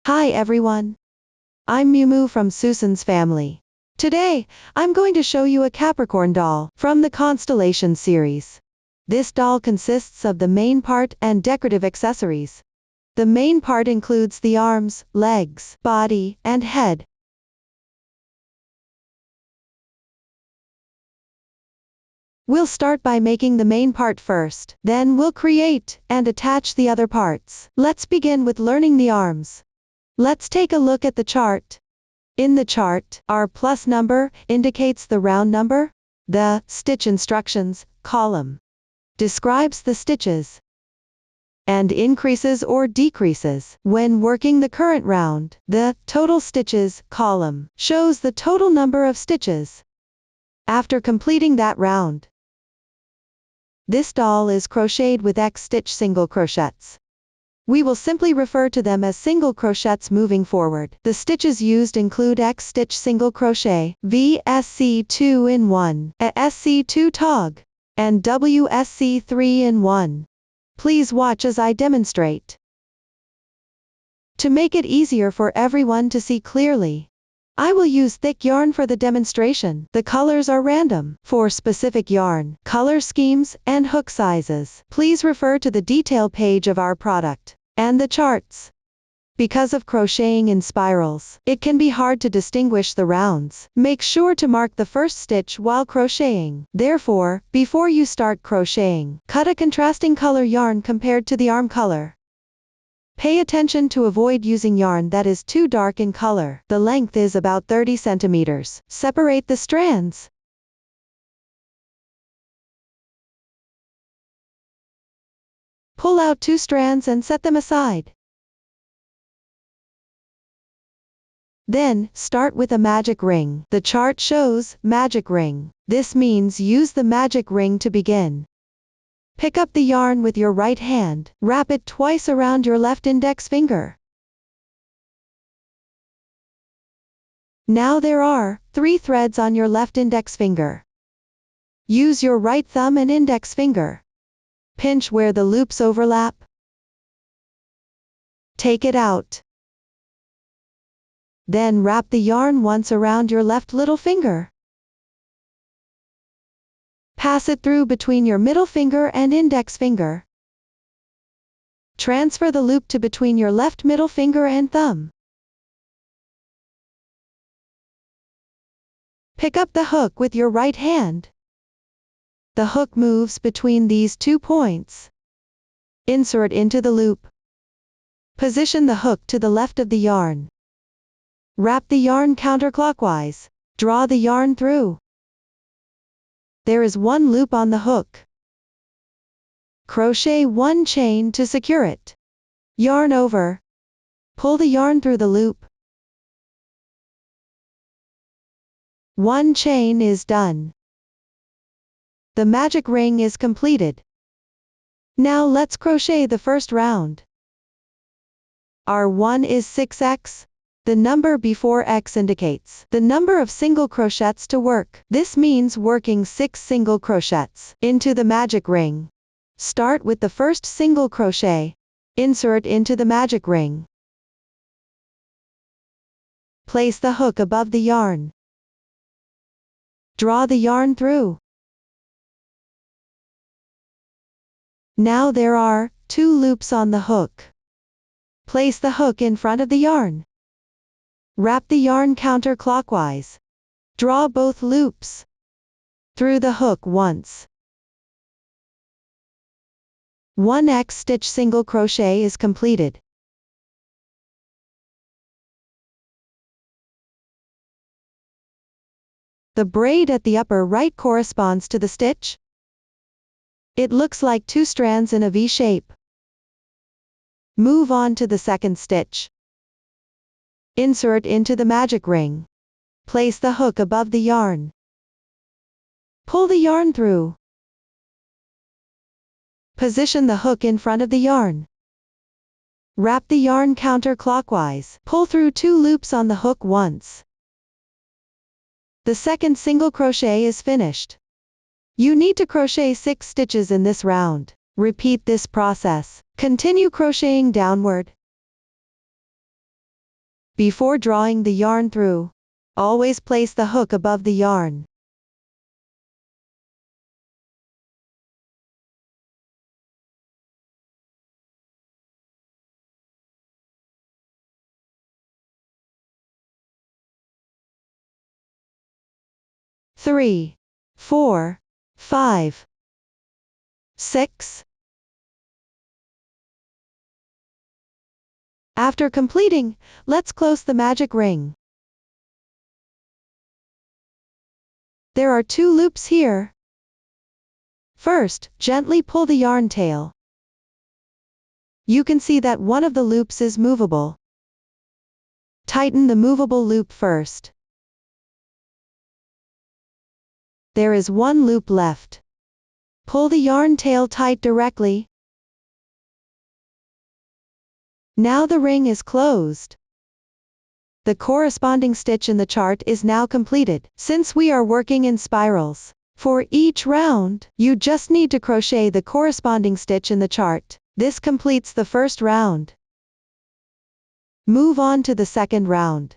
Hi everyone. I'm Miu from Susan's family. Today, I'm going to show you a Capricorn doll from the Constellation series. This doll consists of the main part and decorative accessories. The main part includes the arms, legs, body, and head. We'll start by making the main part first, then we'll create and attach the other parts. Let's begin with learning the arms. Let's take a look at the chart. In the chart, our plus number indicates the round number. The stitch instructions column describes the stitches and increases or decreases when working the current round. The total stitches column shows the total number of stitches after completing that round. This doll is crocheted with X stitch single crochets. We will simply refer to them as single crochets moving forward. The stitches used include X stitch single crochet, VSC 2-in-1, SC2 tog, and WSC 3-in-1. Please watch as I demonstrate. To make it easier for everyone to see clearly, I will use thick yarn for the demonstration. The colors are random. For specific yarn, color schemes, and hook sizes, please refer to the detail page of our product and the charts. Because of crocheting in spirals, it can be hard to distinguish the rounds. Make sure to mark the first stitch while crocheting. Therefore, before you start crocheting, cut a contrasting color yarn compared to the arm color. Pay attention to avoid using yarn that is too dark in color. The length is about 30 centimeters. Separate the strands. Pull out 2 strands and set them aside. Then, start with a magic ring. The chart shows magic ring. This means use the magic ring to begin. Pick up the yarn with your right hand, wrap it twice around your left index finger. Now there are 3 threads on your left index finger. Use your right thumb and index finger. Pinch where the loops overlap. Take it out. Then wrap the yarn once around your left little finger. Pass it through between your middle finger and index finger. Transfer the loop to between your left middle finger and thumb. Pick up the hook with your right hand. The hook moves between these 2 points. Insert into the loop. Position the hook to the left of the yarn. Wrap the yarn counterclockwise. Draw the yarn through. There is 1 loop on the hook. Crochet 1 chain to secure it. Yarn over. Pull the yarn through the loop. 1 chain is done. The magic ring is completed. Now let's crochet the first round. Our 1 is 6x. The number before X indicates the number of single crochets to work. This means working 6 single crochets into the magic ring. Start with the first single crochet. Insert into the magic ring. Place the hook above the yarn. Draw the yarn through. Now there are 2 loops on the hook. Place the hook in front of the yarn. Wrap the yarn counterclockwise. Draw both loops through the hook once. 1 X stitch single crochet is completed. The braid at the upper right corresponds to the stitch. It looks like 2 strands in a V shape. Move on to the second stitch. Insert into the magic ring. Place the hook above the yarn. Pull the yarn through. Position the hook in front of the yarn. Wrap the yarn counterclockwise. Pull through 2 loops on the hook once. The second single crochet is finished. You need to crochet 6 stitches in this round. Repeat this process. Continue crocheting downward. Before drawing the yarn through, always place the hook above the yarn. Three, 4, 5, 6. After completing, let's close the magic ring. There are 2 loops here. First, gently pull the yarn tail. You can see that one of the loops is movable. Tighten the movable loop first. There is 1 loop left. Pull the yarn tail tight directly. Now the ring is closed. The corresponding stitch in the chart is now completed, since we are working in spirals. For each round, you just need to crochet the corresponding stitch in the chart. This completes the first round. Move on to the second round.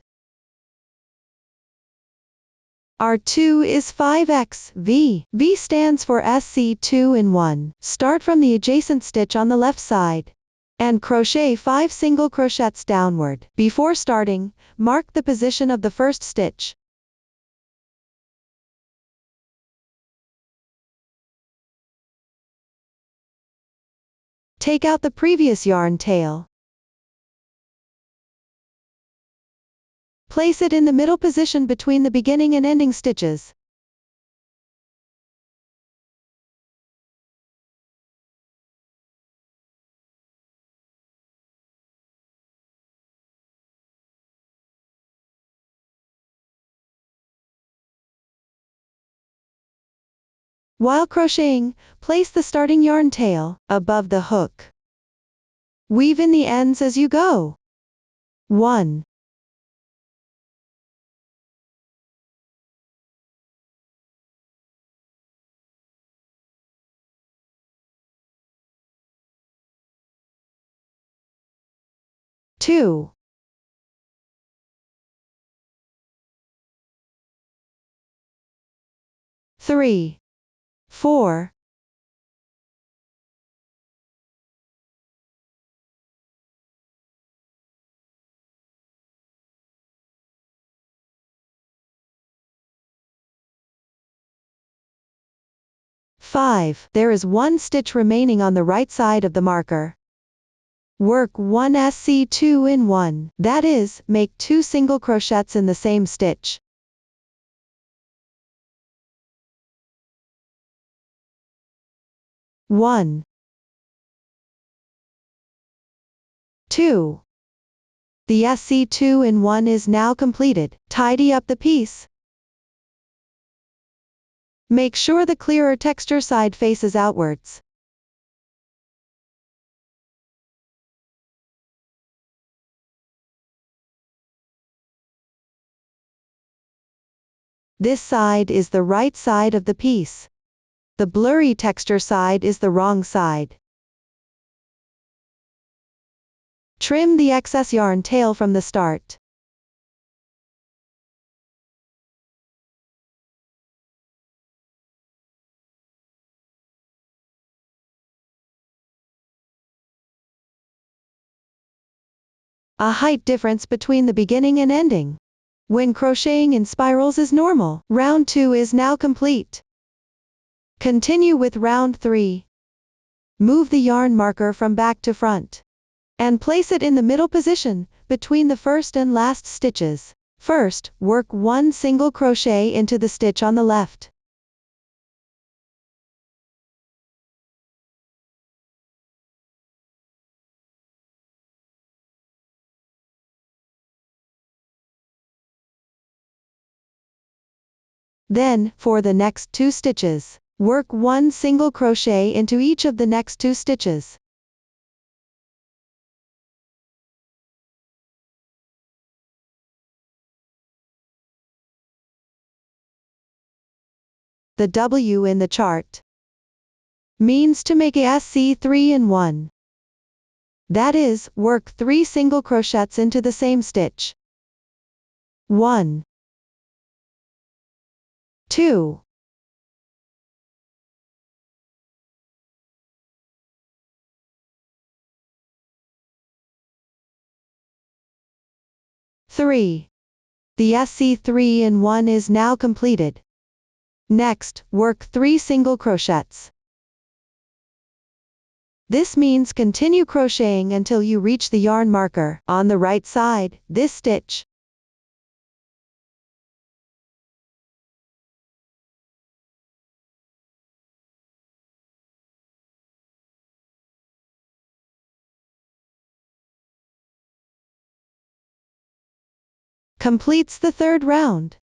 R2 is 5x V. V stands for SC2 in 1. Start from the adjacent stitch on the left side and crochet 5 single crochets downward. Before starting, mark the position of the first stitch. Take out the previous yarn tail. Place it in the middle position between the beginning and ending stitches. While crocheting, place the starting yarn tail above the hook. Weave in the ends as you go. 1, 2, 3, 4, 5. There is 1 stitch remaining on the right side of the marker. Work 1 SC2 in 1, that is, make 2 single crochets in the same stitch. One, 2. The SC2 in 1 is now completed. Tidy up the piece. Make sure the clearer texture side faces outwards. This side is the right side of the piece. The blurry texture side is the wrong side. Trim the excess yarn tail from the start. A height difference between the beginning and ending when crocheting in spirals is normal. Round 2 is now complete. Continue with round 3. Move the yarn marker from back to front and place it in the middle position between the first and last stitches. First, work 1 single crochet into the stitch on the left. Then, for the next 2 stitches, work 1 single crochet into each of the next 2 stitches. The W in the chart means to make a SC3 in 1. That is, work 3 single crochets into the same stitch. 1, 2, 3. The SC3 in 1 is now completed. Next, work 3 single crochets. This means continue crocheting until you reach the yarn marker on the right side, this stitch. Completes the 3rd round.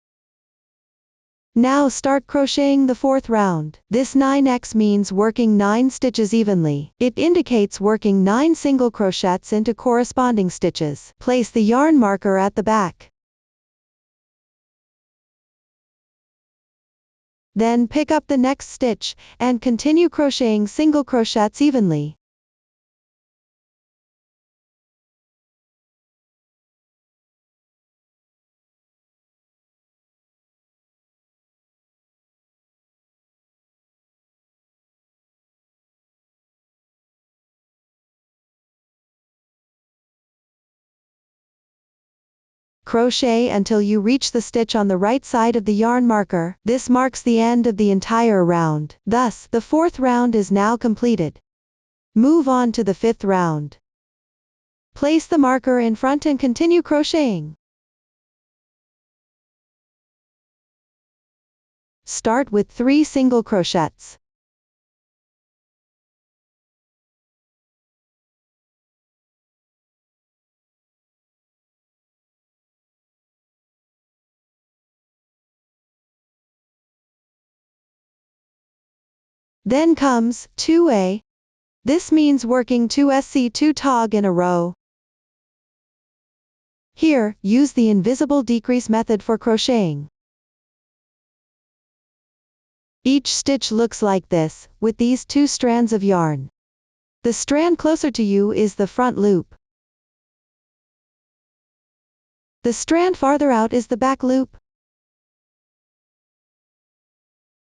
Now start crocheting the 4th round. This 9x means working 9 stitches evenly. It indicates working 9 single crochets into corresponding stitches. Place the yarn marker at the back. Then pick up the next stitch, and continue crocheting single crochets evenly. Crochet until you reach the stitch on the right side of the yarn marker. This marks the end of the entire round. Thus, the 4th round is now completed. Move on to the 5th round. Place the marker in front and continue crocheting. Start with 3 single crochets. Then comes 2A. This means working 2 SC2 tog in a row. Here, use the invisible decrease method for crocheting. Each stitch looks like this, with these 2 strands of yarn. The strand closer to you is the front loop. The strand farther out is the back loop.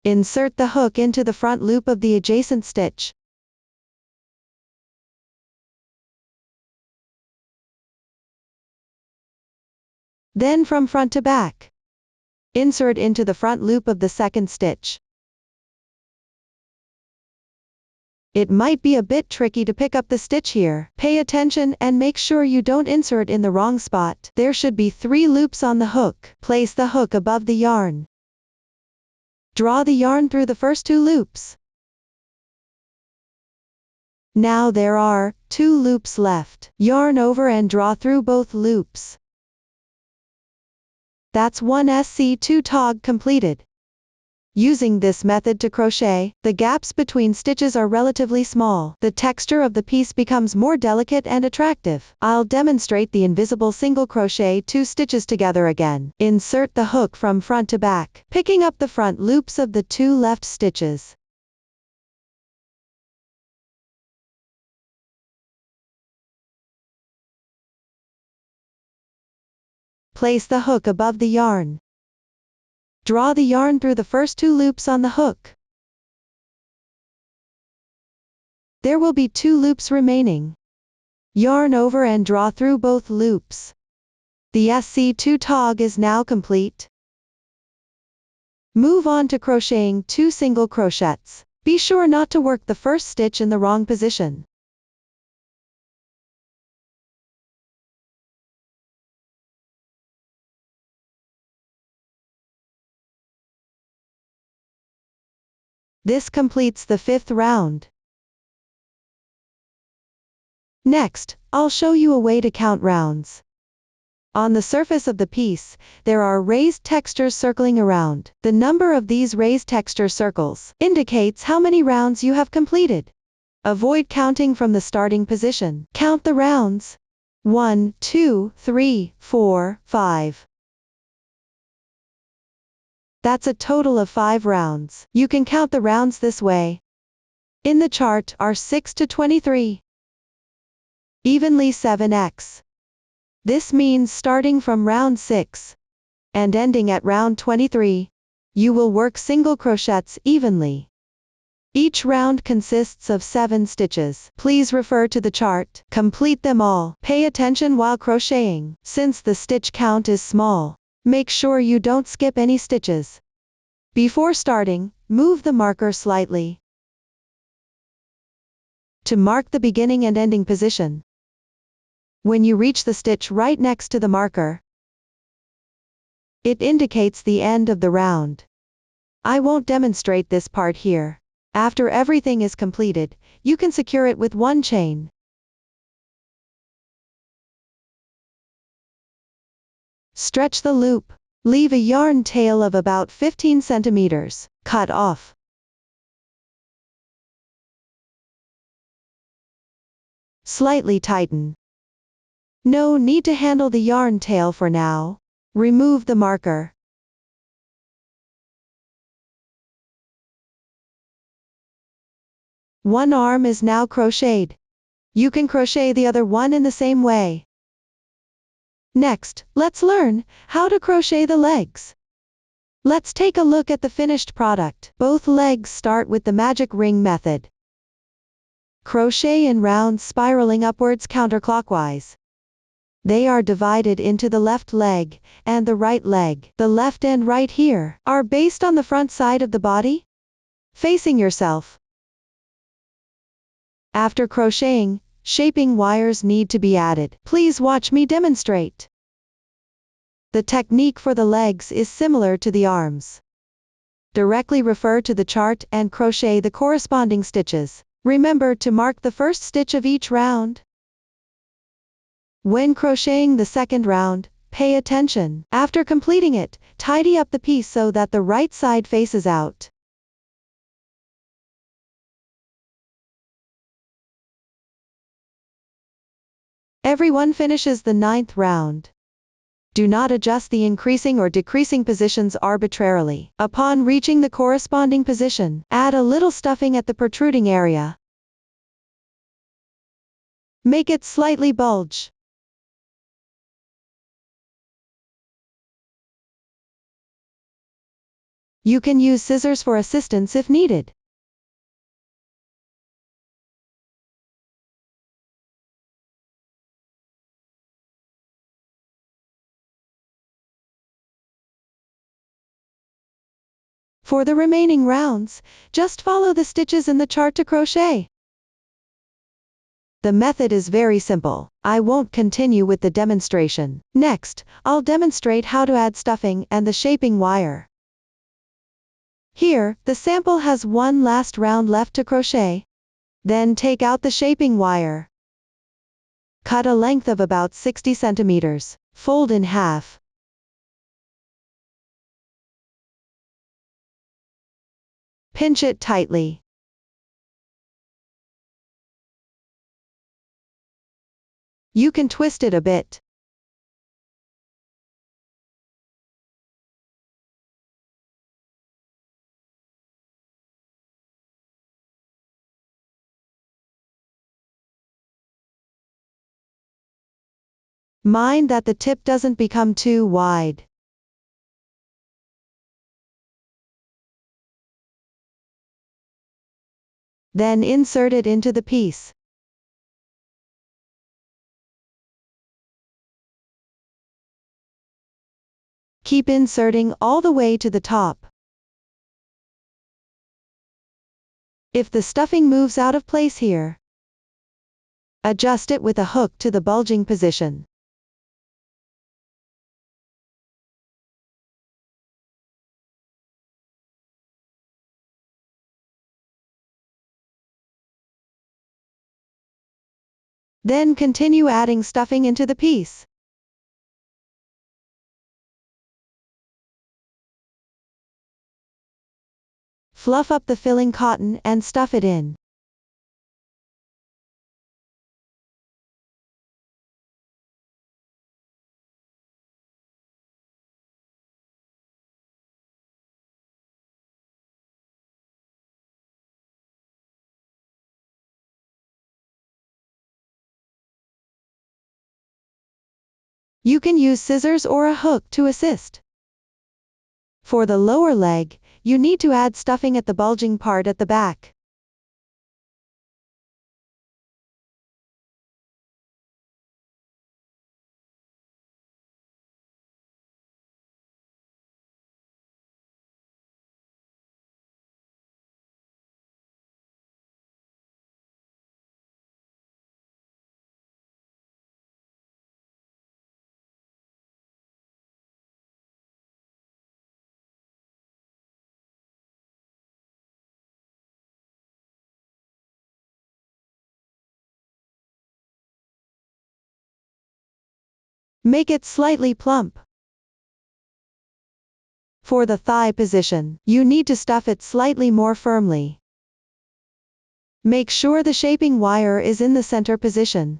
Insert the hook into the front loop of the adjacent stitch. Then from front to back, insert into the front loop of the second stitch. It might be a bit tricky to pick up the stitch here. Pay attention and make sure you don't insert in the wrong spot. There should be 3 loops on the hook. Place the hook above the yarn. Draw the yarn through the first 2 loops. Now there are 2 loops left. Yarn over and draw through both loops. That's 1 SC2 tog completed. Using this method to crochet, the gaps between stitches are relatively small. The texture of the piece becomes more delicate and attractive. I'll demonstrate the invisible single crochet 2 stitches together again. Insert the hook from front to back, picking up the front loops of the 2 left stitches. Place the hook above the yarn. Draw the yarn through the first 2 loops on the hook. There will be 2 loops remaining. Yarn over and draw through both loops. The SC2 tog is now complete. Move on to crocheting 2 single crochets. Be sure not to work the first stitch in the wrong position. This completes the 5th round. Next, I'll show you a way to count rounds. On the surface of the piece, there are raised textures circling around. The number of these raised texture circles indicates how many rounds you have completed. Avoid counting from the starting position. Count the rounds. 1, 2, 3, 4, 5. That's a total of 5 rounds. You can count the rounds this way. In the chart are 6 to 23. Evenly 7x. This means starting from round 6, and ending at round 23. You will work single crochets evenly. Each round consists of 7 stitches. Please refer to the chart. Complete them all. Pay attention while crocheting, since the stitch count is small. Make sure you don't skip any stitches. Before starting, move the marker slightly to mark the beginning and ending position. When you reach the stitch right next to the marker, it indicates the end of the round. I won't demonstrate this part here. After everything is completed, you can secure it with one chain. Stretch the loop. Leave a yarn tail of about 15 centimeters. Cut off. Slightly tighten. No need to handle the yarn tail for now. Remove the marker. One arm is now crocheted. You can crochet the other one in the same way. Next, let's learn how to crochet the legs. Let's take a look at the finished product. Both legs start with the magic ring method. Crochet in rounds spiraling upwards counterclockwise. They are divided into the left leg and the right leg. The left and right here are based on the front side of the body, facing yourself. After crocheting, shaping wires need to be added. Please watch me demonstrate. The technique for the legs is similar to the arms. Directly refer to the chart and crochet the corresponding stitches. Remember to mark the first stitch of each round. When crocheting the second round, pay attention. After completing it, tidy up the piece so that the right side faces out. Everyone finishes the 9th round. Do not adjust the increasing or decreasing positions arbitrarily. Upon reaching the corresponding position, add a little stuffing at the protruding area. Make it slightly bulge. You can use scissors for assistance if needed. For the remaining rounds, just follow the stitches in the chart to crochet. The method is very simple. I won't continue with the demonstration. Next, I'll demonstrate how to add stuffing and the shaping wire. Here, the sample has one last round left to crochet. Then take out the shaping wire. Cut a length of about 60 centimeters. Fold in half. Pinch it tightly. You can twist it a bit. Mind that the tip doesn't become too wide. Then insert it into the piece. Keep inserting all the way to the top. If the stuffing moves out of place here, adjust it with a hook to the bulging position. Then continue adding stuffing into the piece. Fluff up the filling cotton and stuff it in. You can use scissors or a hook to assist. For the lower leg, you need to add stuffing at the bulging part at the back. Make it slightly plump. For the thigh position, you need to stuff it slightly more firmly. Make sure the shaping wire is in the center position.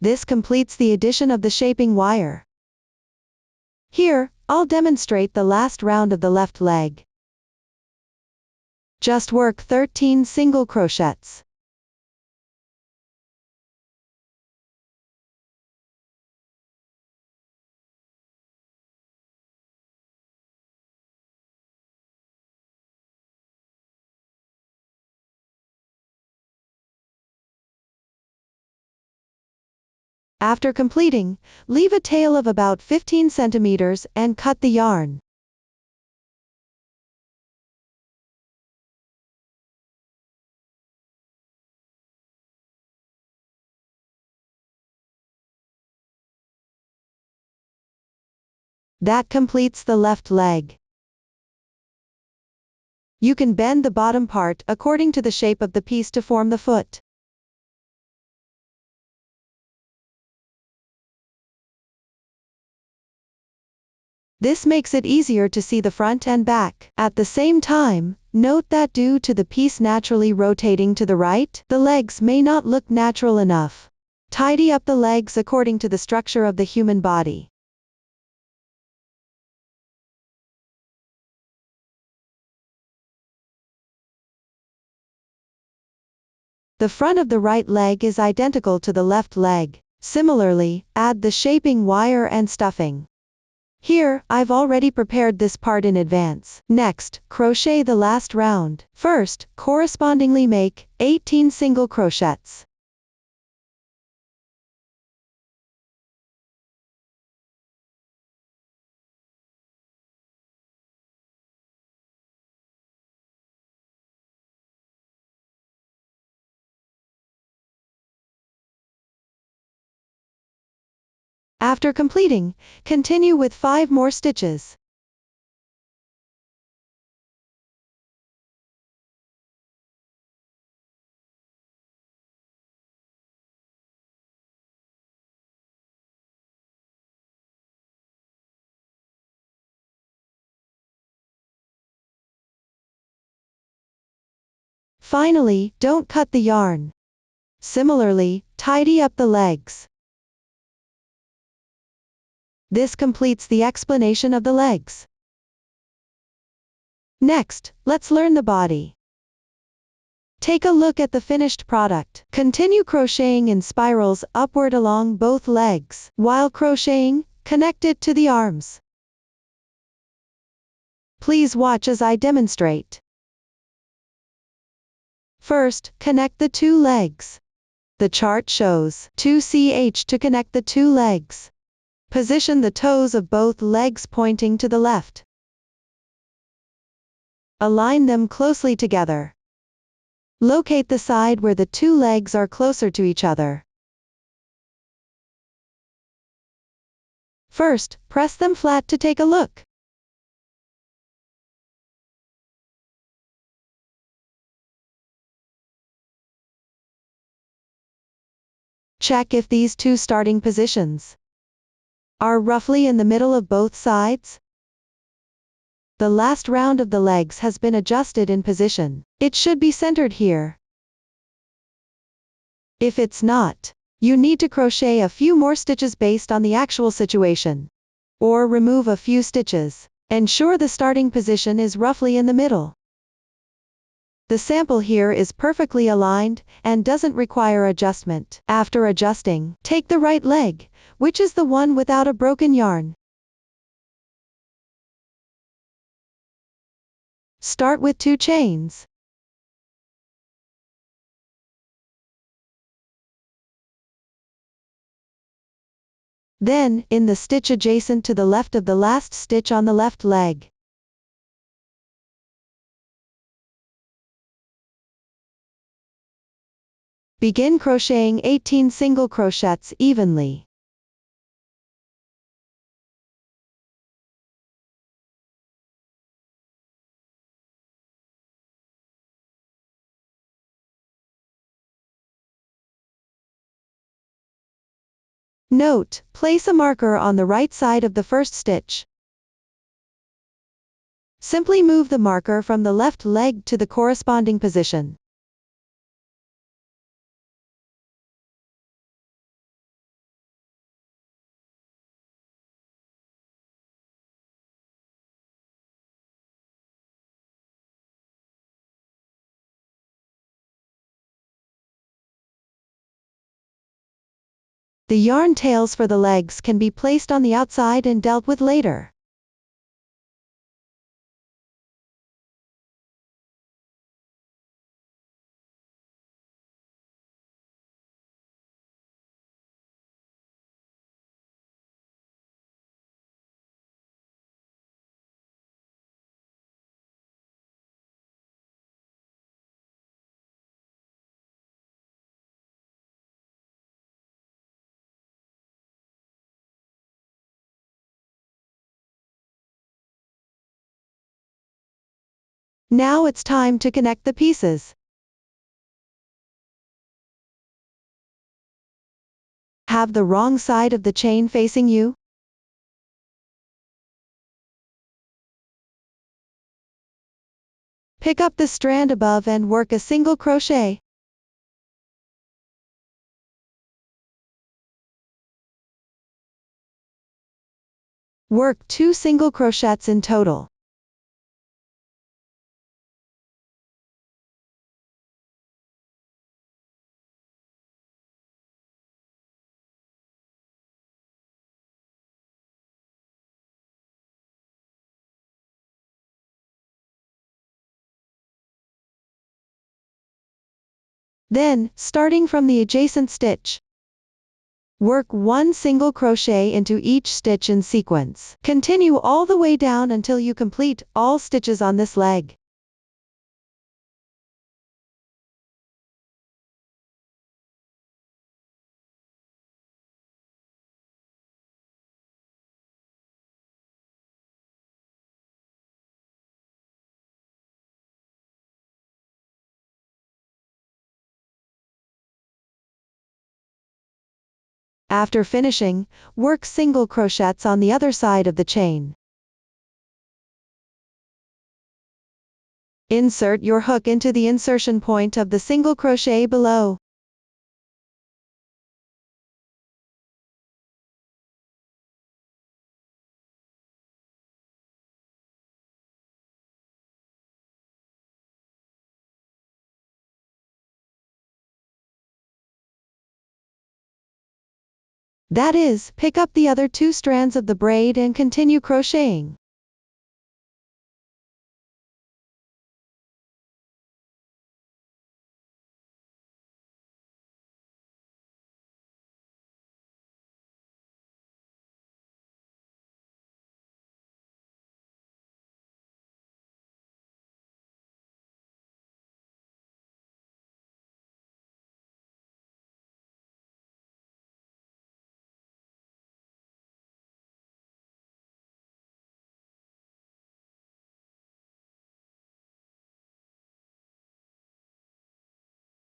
This completes the addition of the shaping wire. Here, I'll demonstrate the last round of the left leg. Just work 13 single crochets. After completing, leave a tail of about 15 centimeters and cut the yarn. That completes the left leg. You can bend the bottom part according to the shape of the piece to form the foot. This makes it easier to see the front and back. At the same time, note that due to the piece naturally rotating to the right, the legs may not look natural enough. Tidy up the legs according to the structure of the human body. The front of the right leg is identical to the left leg. Similarly, add the shaping wire and stuffing. Here, I've already prepared this part in advance. Next, crochet the last round. First, correspondingly make 18 single crochets. After completing, continue with 5 more stitches. Finally, don't cut the yarn. Similarly, tidy up the legs. This completes the explanation of the legs. Next, let's learn the body. Take a look at the finished product. Continue crocheting in spirals upward along both legs. While crocheting, connect it to the arms. Please watch as I demonstrate. First, connect the 2 legs. The chart shows 2ch to connect the 2 legs. Position the toes of both legs pointing to the left. Align them closely together. Locate the side where the 2 legs are closer to each other. First, press them flat to take a look. Check if these two starting positions are roughly in the middle of both sides. The last round of the legs has been adjusted in position. It should be centered here. If it's not, you need to crochet a few more stitches based on the actual situation. Or remove a few stitches. Ensure the starting position is roughly in the middle. The sample here is perfectly aligned, and doesn't require adjustment. After adjusting, take the right leg, which is the one without a broken yarn. Start with 2 chains. Then, in the stitch adjacent to the left of the last stitch on the left leg. Begin crocheting 18 single crochets evenly. Note, place a marker on the right side of the first stitch. Simply move the marker from the left leg to the corresponding position. The yarn tails for the legs can be placed on the outside and dealt with later. Now it's time to connect the pieces. Have the wrong side of the chain facing you. Pick up the strand above and work a single crochet. Work 2 single crochets in total. Then, starting from the adjacent stitch, work 1 single crochet into each stitch in sequence. Continue all the way down until you complete all stitches on this leg. After finishing, work single crochets on the other side of the chain. Insert your hook into the insertion point of the single crochet below. That is, pick up the other 2 strands of the braid and continue crocheting.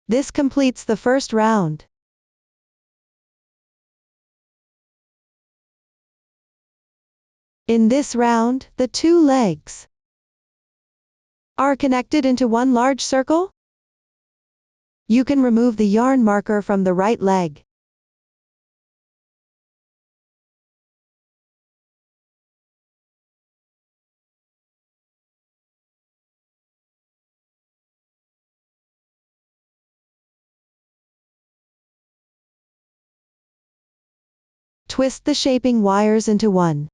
This completes the first round. In this round, the two legs are connected into one large circle. You can remove the yarn marker from the right leg. Twist the shaping wires into one.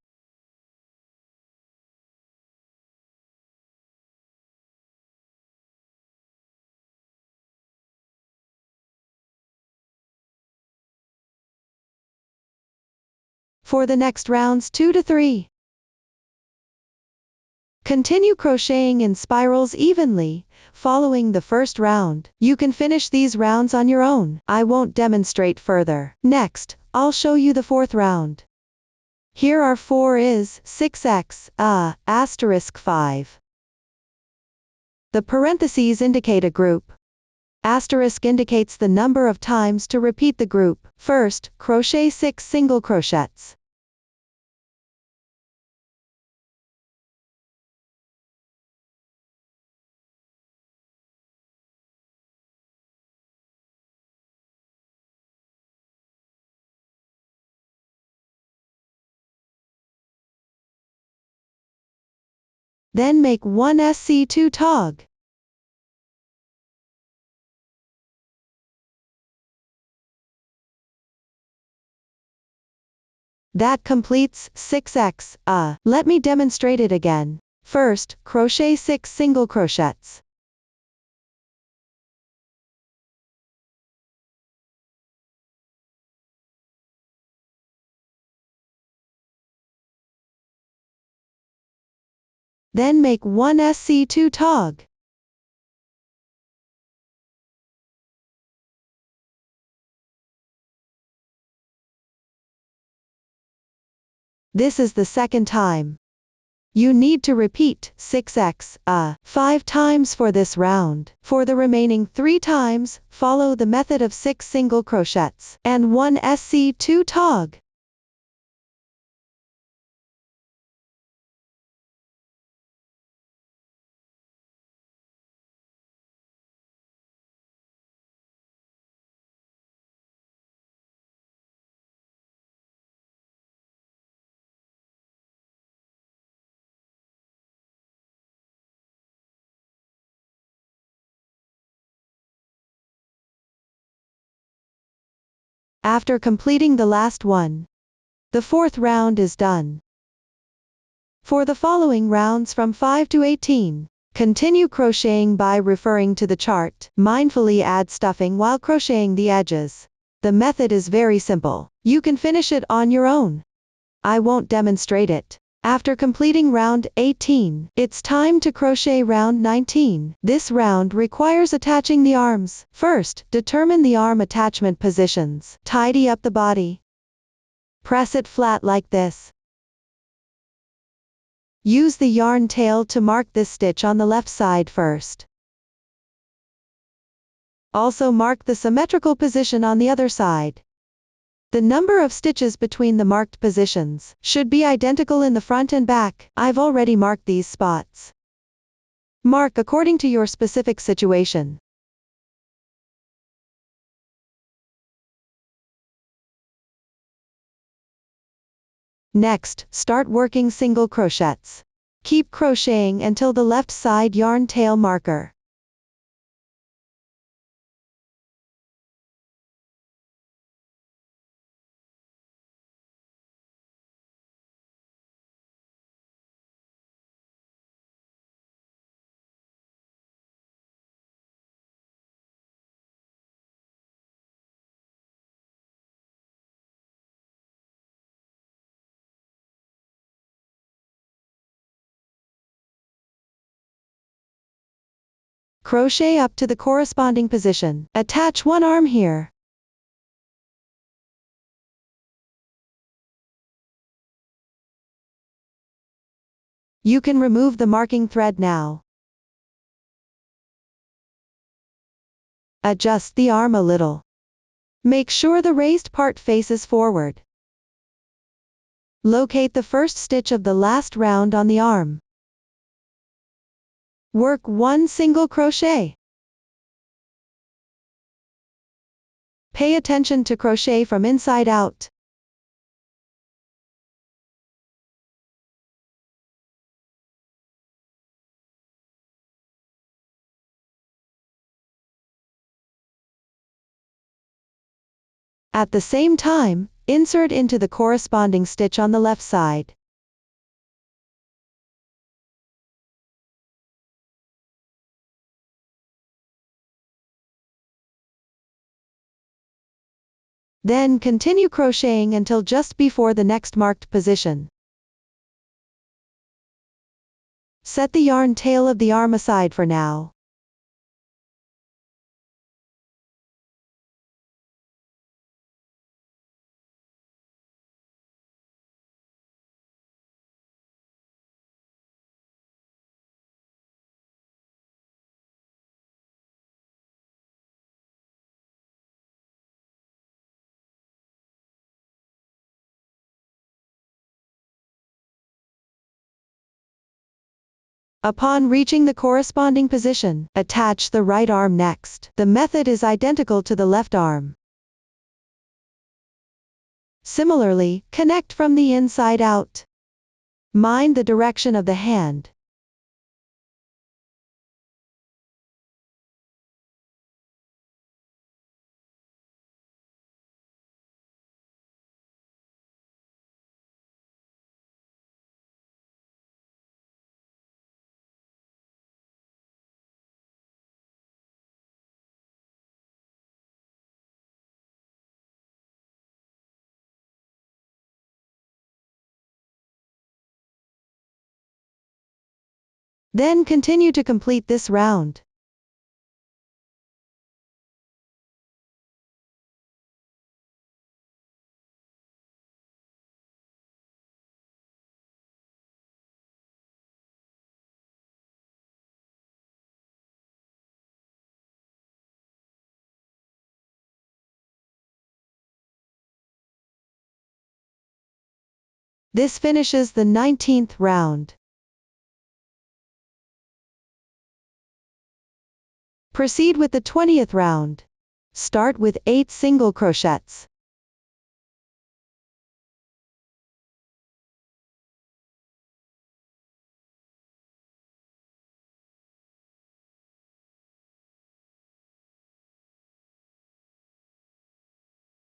For the next rounds 2 to 3. Continue crocheting in spirals evenly, following the first round. You can finish these rounds on your own. I won't demonstrate further. Next, I'll show you the fourth round. Here are 4 is 6x, asterisk 5. The parentheses indicate a group. Asterisk indicates the number of times to repeat the group. First, crochet 6 single crochets. Then make 1 SC2 tog. That completes 6x, Let me demonstrate it again. First, crochet 6 single crochets. Then make 1 SC2 tog. This is the second time. You need to repeat 6x, 5 times for this round. For the remaining 3 times, follow the method of 6 single crochets and 1 SC2 tog. After completing the last one, the fourth round is done. For the following rounds from 5 to 18, continue crocheting by referring to the chart. Mindfully add stuffing while crocheting the edges. The method is very simple. You can finish it on your own. I won't demonstrate it. After completing round 18, it's time to crochet round 19. This round requires attaching the arms. First, determine the arm attachment positions. Tidy up the body. Press it flat like this. Use the yarn tail to mark this stitch on the left side first. Also mark the symmetrical position on the other side. The number of stitches between the marked positions should be identical in the front and back. I've already marked these spots. Mark according to your specific situation. Next, start working single crochets. Keep crocheting until the left side yarn tail marker. Crochet up to the corresponding position. Attach one arm here. You can remove the marking thread now. Adjust the arm a little. Make sure the raised part faces forward. Locate the first stitch of the last round on the arm. Work 1 single crochet. Pay attention to crochet from inside out. At the same time, insert into the corresponding stitch on the left side. Then continue crocheting until just before the next marked position. Set the yarn tail of the arm aside for now. Upon reaching the corresponding position, attach the right arm next. The method is identical to the left arm. Similarly, connect from the inside out. Mind the direction of the hand. Then continue to complete this round. This finishes the 19th round. Proceed with the 20th round. Start with 8 single crochets.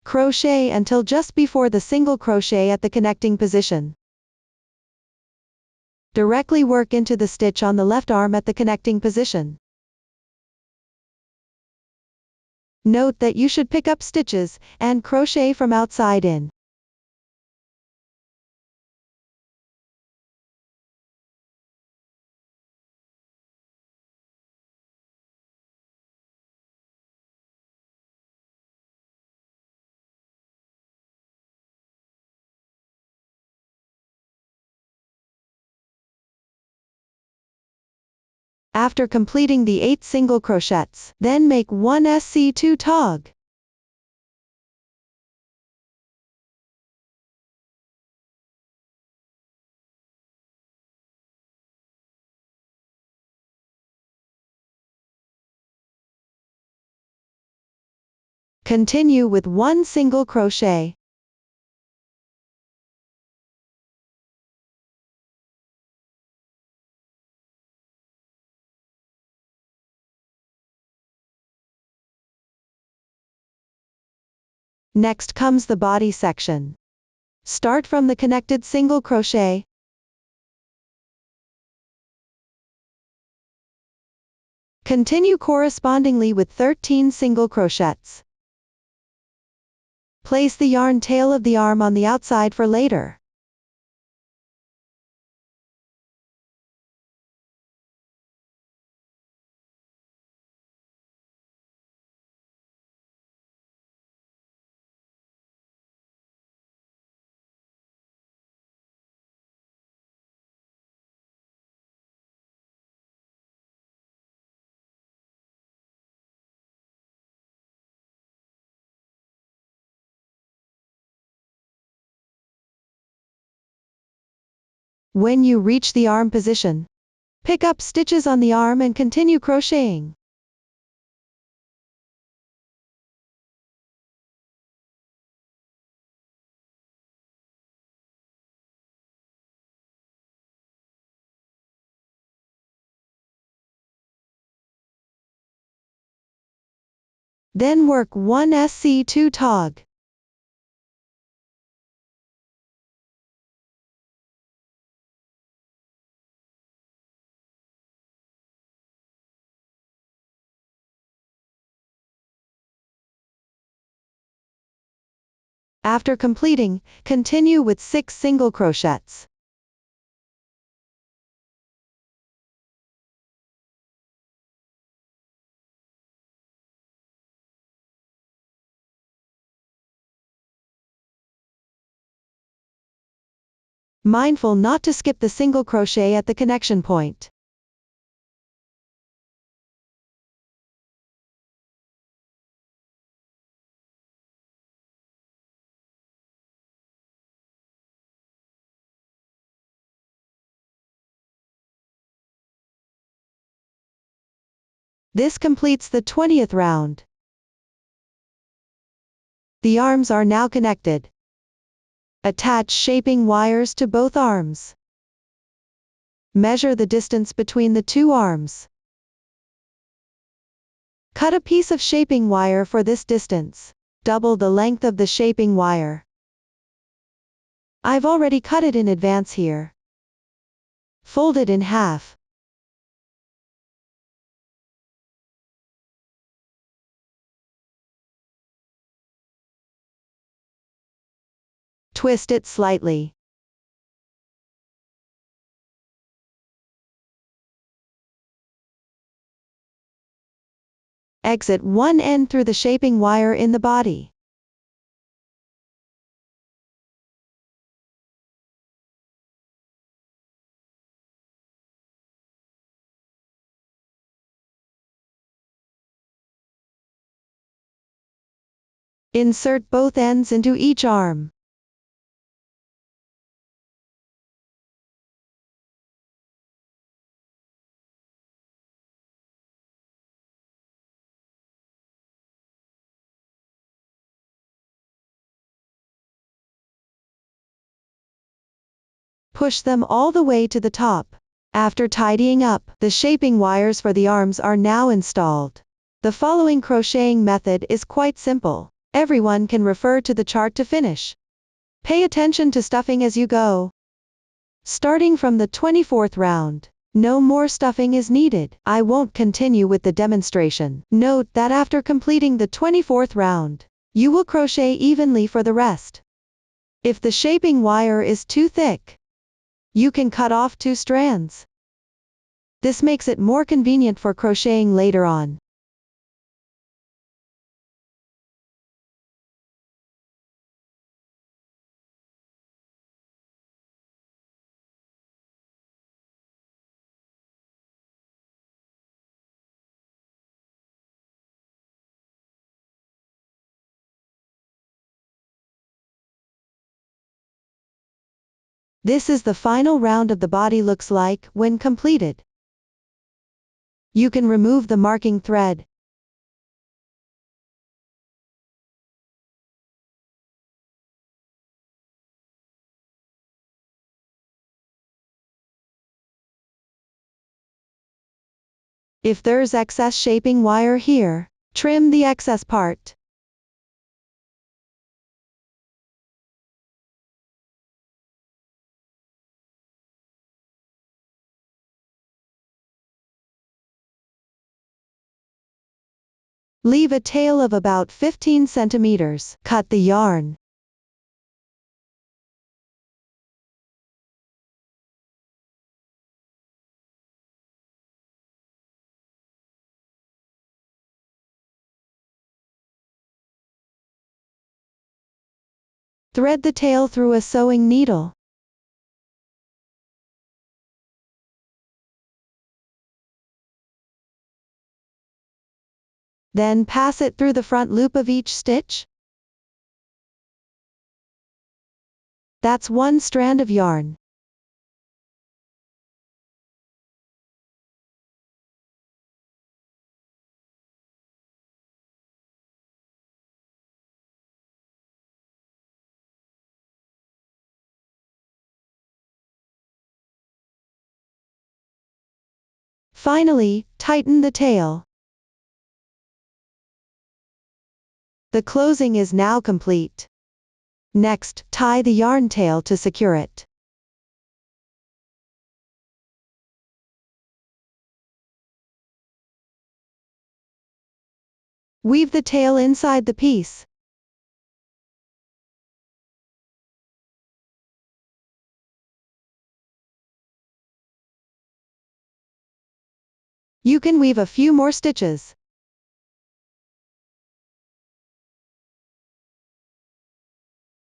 Crochet until just before the single crochet at the connecting position. Directly work into the stitch on the left arm at the connecting position. Note that you should pick up stitches and crochet from outside in. After completing the 8 single crochets, then make 1 SC2 tog. Continue with 1 single crochet. Next comes the body section. Start from the connected single crochet. Continue correspondingly with 13 single crochets. Place the yarn tail of the arm on the outside for later. When you reach the arm position, pick up stitches on the arm and continue crocheting. Then work 1 SC2 tog. After completing, continue with 6 single crochets. Mindful not to skip the single crochet at the connection point. This completes the 20th round. The arms are now connected. Attach shaping wires to both arms. Measure the distance between the two arms. Cut a piece of shaping wire for this distance. Double the length of the shaping wire. I've already cut it in advance here. Fold it in half. Twist it slightly. Exit one end through the shaping wire in the body. Insert both ends into each arm. Push them all the way to the top. After tidying up, the shaping wires for the arms are now installed. The following crocheting method is quite simple. Everyone can refer to the chart to finish. Pay attention to stuffing as you go. Starting from the 24th round, no more stuffing is needed. I won't continue with the demonstration. Note that after completing the 24th round, you will crochet evenly for the rest. If the shaping wire is too thick, you can cut off 2 strands. This makes it more convenient for crocheting later on. This is the final round of the body looks like when completed. You can remove the marking thread. If there's excess shaping wire here, trim the excess part. Leave a tail of about 15 centimeters. Cut the yarn. Thread the tail through a sewing needle. Then pass it through the front loop of each stitch. That's one strand of yarn. Finally, tighten the tail. The closing is now complete. Next, tie the yarn tail to secure it. Weave the tail inside the piece. You can weave a few more stitches.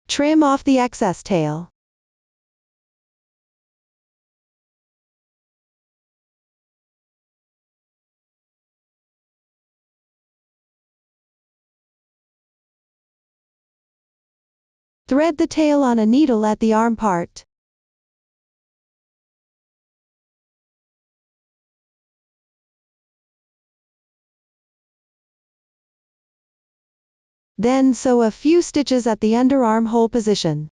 Trim off the excess tail. Thread the tail on a needle at the arm part. Then sew a few stitches at the underarm hole position.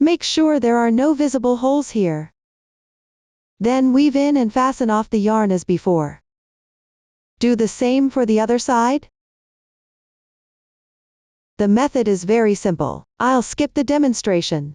Make sure there are no visible holes here. Then weave in and fasten off the yarn as before. Do the same for the other side. The method is very simple. I'll skip the demonstration.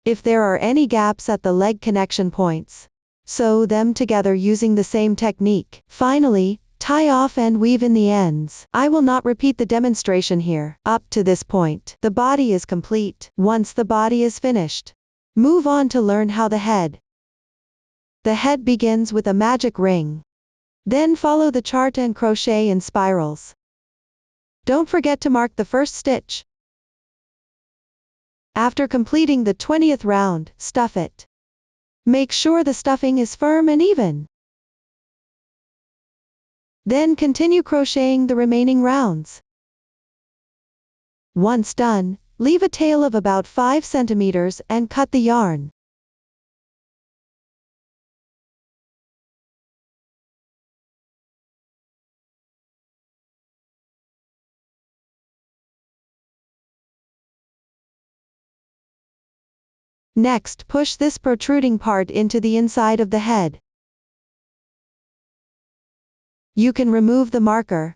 If there are any gaps at the leg connection points, sew them together using the same technique. Finally, tie off and weave in the ends. I will not repeat the demonstration here. Up to this point, the body is complete. Once the body is finished, move on to learn how the head. The head begins with a magic ring. Then follow the chart and crochet in spirals. Don't forget to mark the first stitch. After completing the 20th round, stuff it. Make sure the stuffing is firm and even. Then continue crocheting the remaining rounds. Once done, leave a tail of about 5 centimeters and cut the yarn. Next, push this protruding part into the inside of the head. You can remove the marker.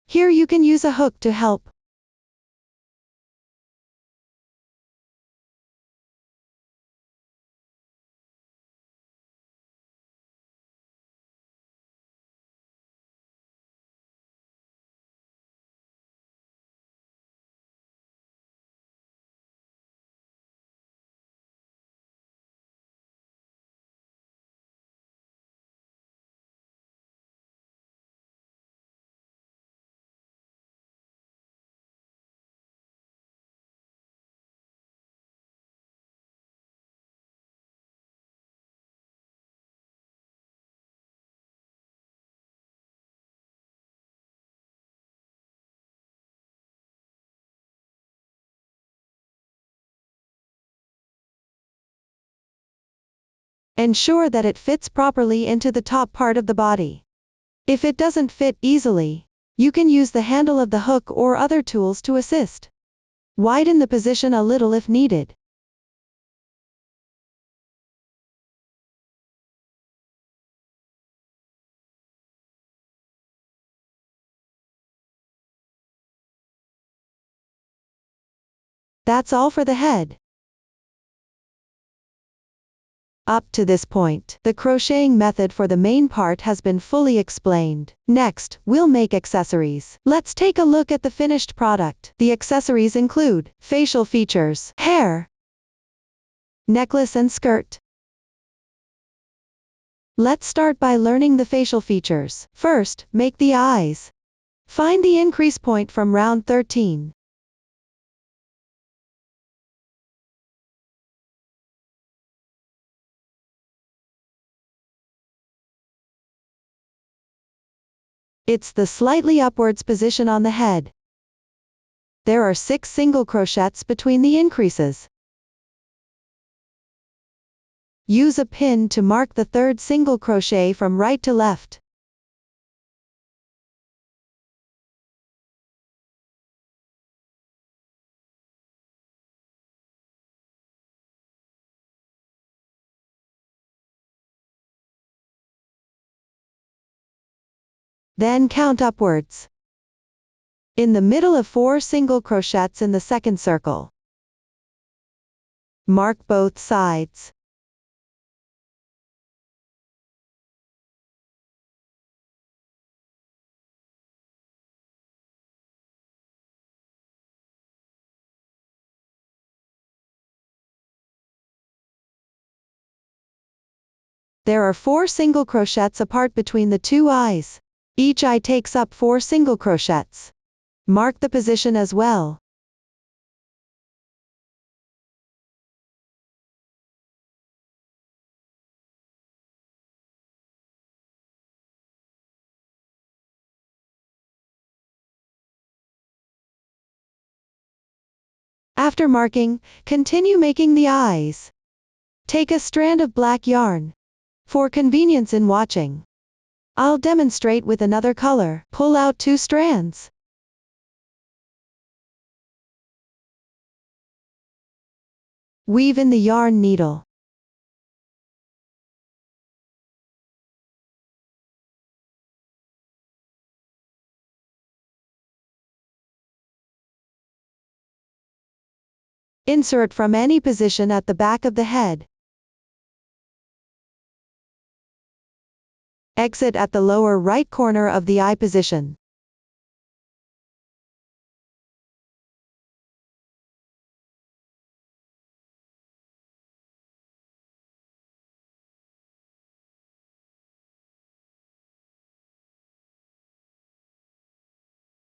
Here you can use a hook to help. Ensure that it fits properly into the top part of the body. If it doesn't fit easily, you can use the handle of the hook or other tools to assist. Widen the position a little if needed. That's all for the head. Up to this point, the crocheting method for the main part has been fully explained. Next, we'll make accessories. Let's take a look at the finished product. The accessories include facial features, hair, necklace and skirt. Let's start by learning the facial features. First, make the eyes. Find the increase point from round 13. It's the slightly upwards position on the head. There are 6 single crochets between the increases. Use a pin to mark the 3rd single crochet from right to left. Then count upwards. In the middle of 4 single crochets in the 2nd circle. Mark both sides. There are 4 single crochets apart between the 2 eyes. Each eye takes up 4 single crochets. Mark the position as well. After marking, continue making the eyes. Take a strand of black yarn. For convenience in watching, I'll demonstrate with another color. Pull out 2 strands. Weave in the yarn needle. Insert from any position at the back of the head. Exit at the lower right corner of the eye position.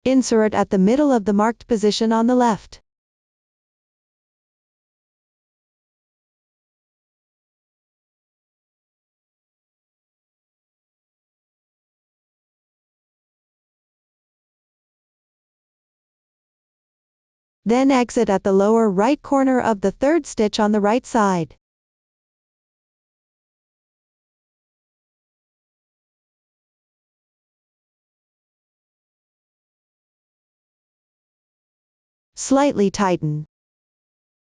Insert at the middle of the marked position on the left. Then exit at the lower right corner of the 3rd stitch on the right side. Slightly tighten.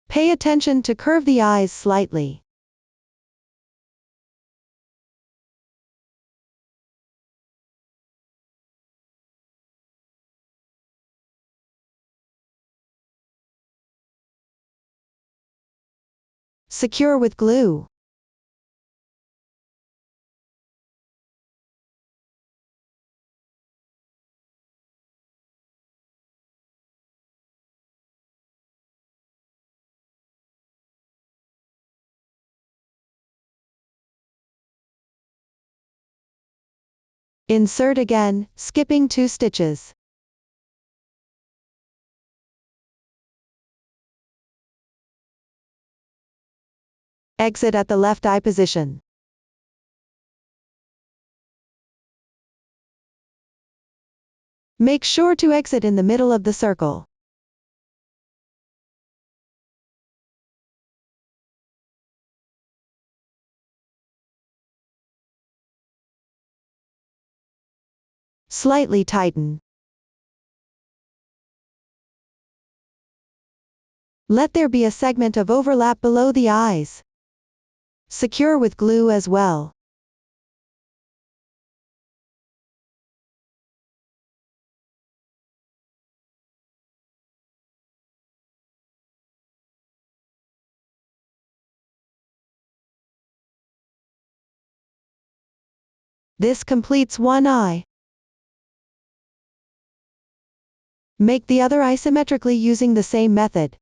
Pay attention to curve the eyes slightly. Secure with glue. Insert again, skipping 2 stitches. Exit at the left eye position. Make sure to exit in the middle of the circle. Slightly tighten. Let there be a segment of overlap below the eyes. Secure with glue as well. This completes one eye. Make the other eye symmetrically using the same method.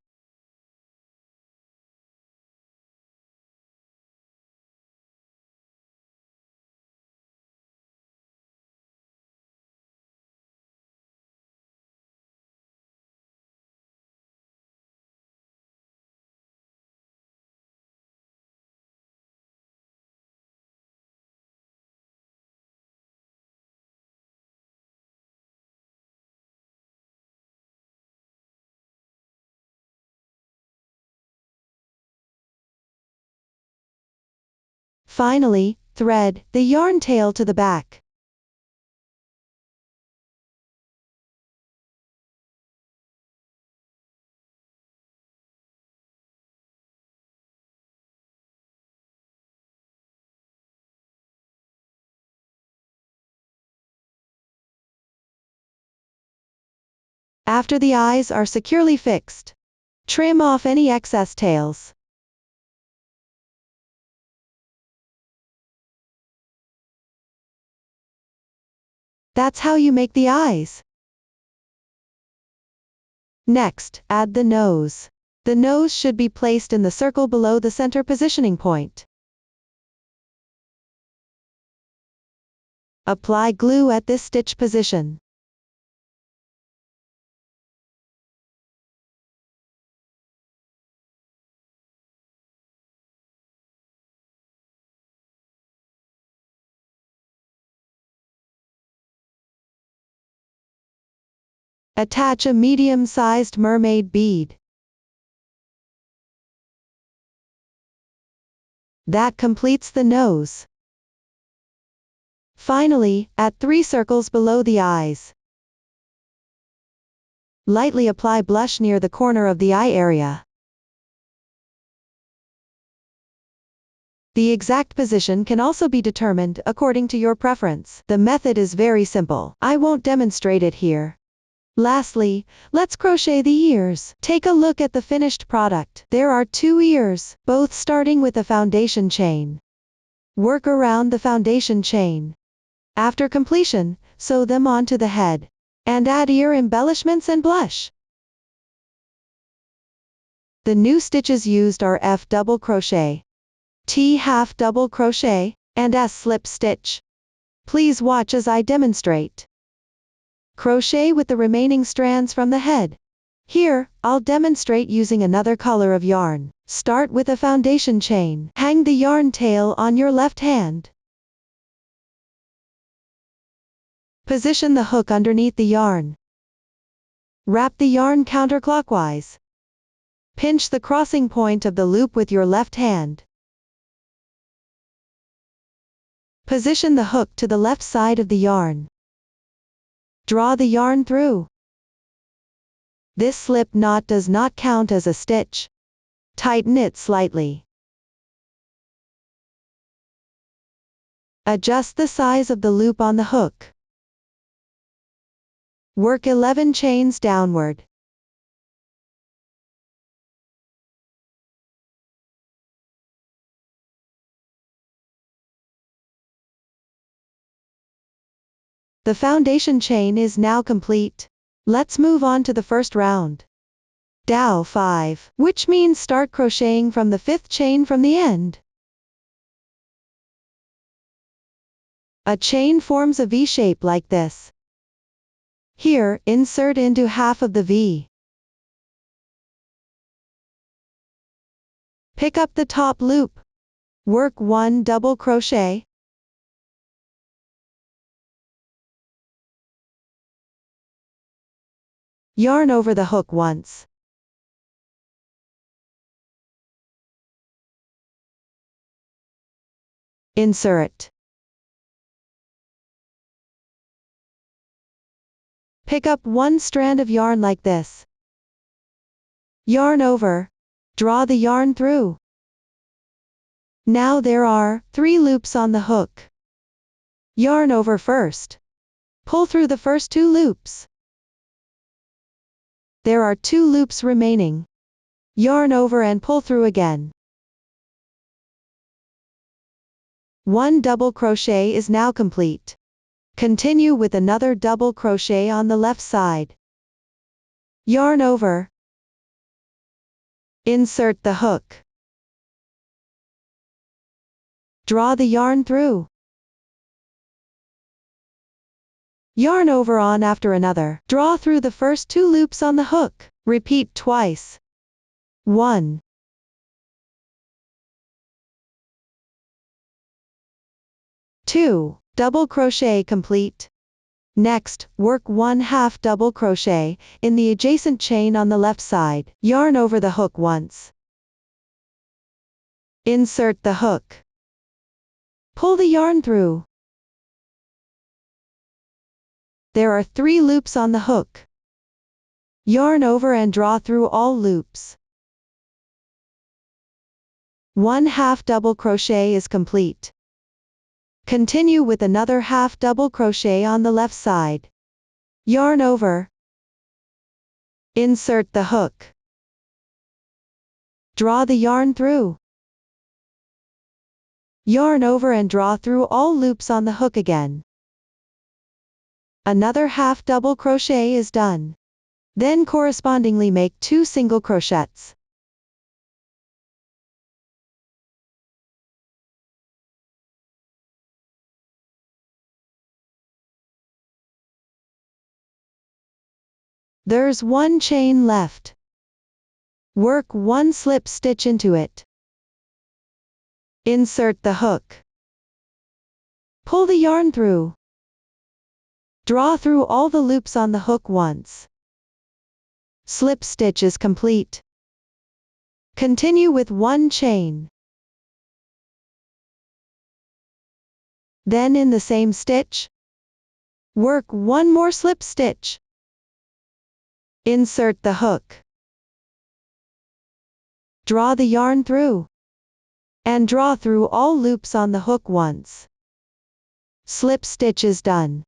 Finally, thread the yarn tail to the back. After the eyes are securely fixed, trim off any excess tails. That's how you make the eyes. Next, add the nose. The nose should be placed in the circle below the center positioning point. Apply glue at this stitch position. Attach a medium-sized mermaid bead. That completes the nose. Finally, add 3 circles below the eyes. Lightly apply blush near the corner of the eye area. The exact position can also be determined according to your preference. The method is very simple. I won't demonstrate it here. Lastly, let's crochet the ears. Take a look at the finished product. There are 2 ears, both starting with a foundation chain. Work around the foundation chain. After completion, sew them onto the head. And add ear embellishments and blush. The new stitches used are F double crochet, T half double crochet, and S slip stitch. Please watch as I demonstrate. Crochet with the remaining strands from the head. Here, I'll demonstrate using another color of yarn. Start with a foundation chain. Hang the yarn tail on your left hand. Position the hook underneath the yarn. Wrap the yarn counterclockwise. Pinch the crossing point of the loop with your left hand. Position the hook to the left side of the yarn. Draw the yarn through. This slip knot does not count as a stitch. Tighten it slightly. Adjust the size of the loop on the hook. Work 11 chains downward. The foundation chain is now complete. Let's move on to the first round. Dow 5, which means start crocheting from the 5th chain from the end. A chain forms a V shape like this. Here, insert into half of the V. Pick up the top loop. Work 1 double crochet. Yarn over the hook once. Insert. Pick up 1 strand of yarn like this. Yarn over. Draw the yarn through. Now there are 3 loops on the hook. Yarn over first. Pull through the first 2 loops. There are 2 loops remaining. Yarn over and pull through again. 1 double crochet is now complete. Continue with another double crochet on the left side. Yarn over. Insert the hook. Draw the yarn through. Yarn over on after another. Draw through the first 2 loops on the hook. Repeat twice. 1. 2. Double crochet complete. Next, work 1/2 double crochet in the adjacent chain on the left side. Yarn over the hook once. Insert the hook. Pull the yarn through. There are 3 loops on the hook. Yarn over and draw through all loops. 1/2 double crochet is complete. Continue with another 1/2 double crochet on the left side. Yarn over. Insert the hook. Draw the yarn through. Yarn over and draw through all loops on the hook again. Another 1/2 double crochet is done. Then correspondingly make 2 single crochets. There's 1 chain left. Work 1 slip stitch into it. Insert the hook. Pull the yarn through. Draw through all the loops on the hook once. Slip stitch is complete. Continue with 1 chain. Then in the same stitch, work 1 more slip stitch. Insert the hook. Draw the yarn through. And draw through all loops on the hook once. Slip stitch is done.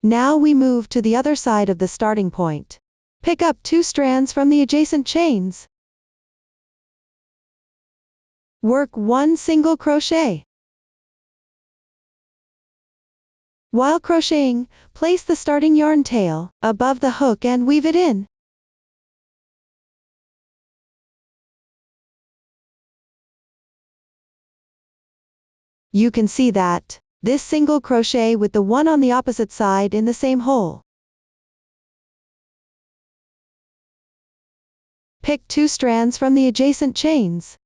Now we move to the other side of the starting point. Pick up 2 strands from the adjacent chains. Work 1 single crochet. While crocheting, place the starting yarn tail above the hook and weave it in. You can see that this single crochet with the one on the opposite side in the same hole. Pick 2 strands from the adjacent chains.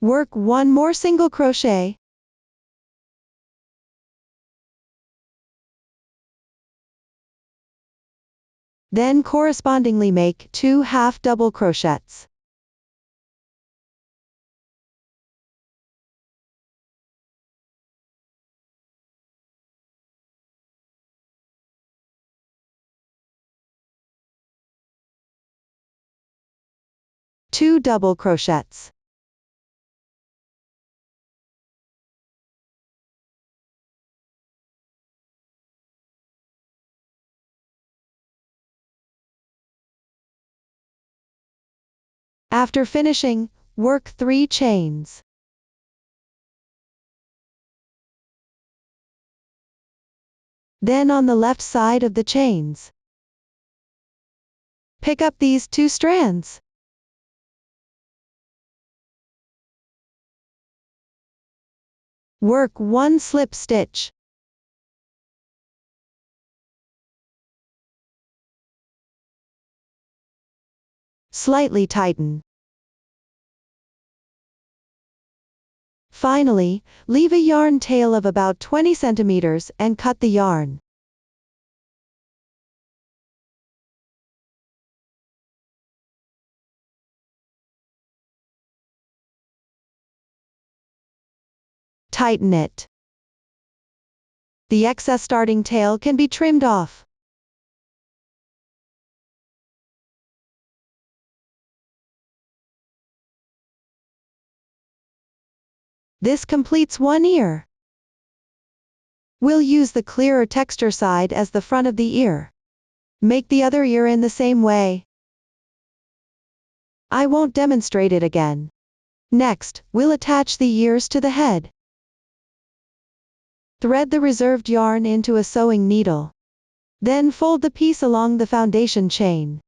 Work 1 more single crochet. Then correspondingly make 2 1/2 double crochets. Two double crochets. After finishing, work 3 chains. Then on the left side of the chains, pick up these 2 strands. Work 1 slip stitch. Slightly tighten. Finally, leave a yarn tail of about 20 centimeters and cut the yarn. Tighten it. The excess starting tail can be trimmed off. This completes one ear. We'll use the clearer texture side as the front of the ear. Make the other ear in the same way. I won't demonstrate it again. Next, we'll attach the ears to the head. Thread the reserved yarn into a sewing needle. Then fold the piece along the foundation chain,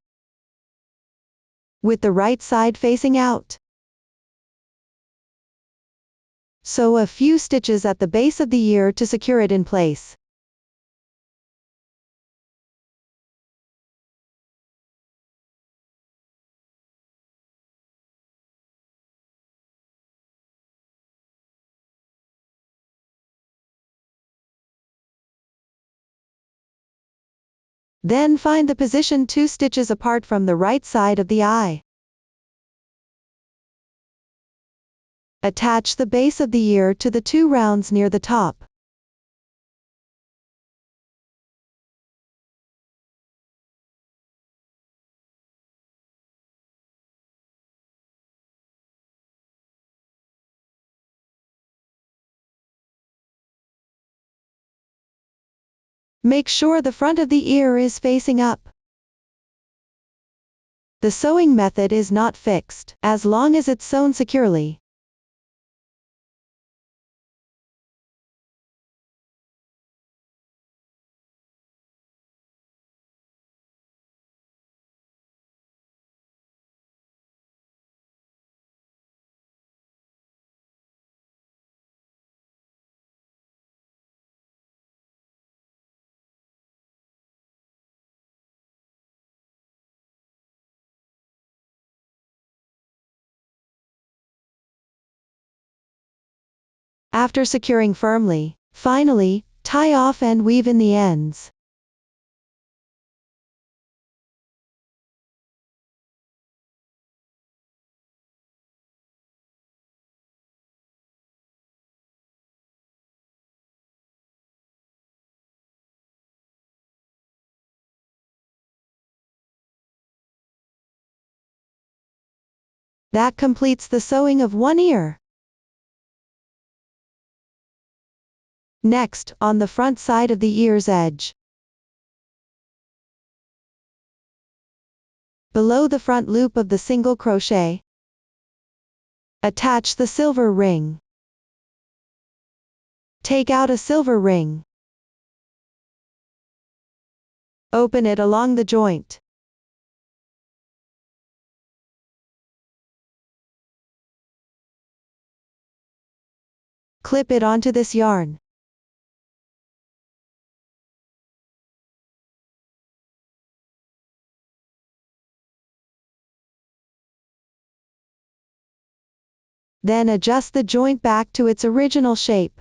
with the right side facing out. Sew a few stitches at the base of the ear to secure it in place. Then find the position 2 stitches apart from the right side of the eye. Attach the base of the ear to the 2 rounds near the top. Make sure the front of the ear is facing up. The sewing method is not fixed, as long as it's sewn securely. After securing firmly, finally, tie off and weave in the ends. That completes the sewing of one ear. Next, on the front side of the ear's edge, below the front loop of the single crochet, attach the silver ring. Take out a silver ring. Open it along the joint. Clip it onto this yarn. Then adjust the joint back to its original shape.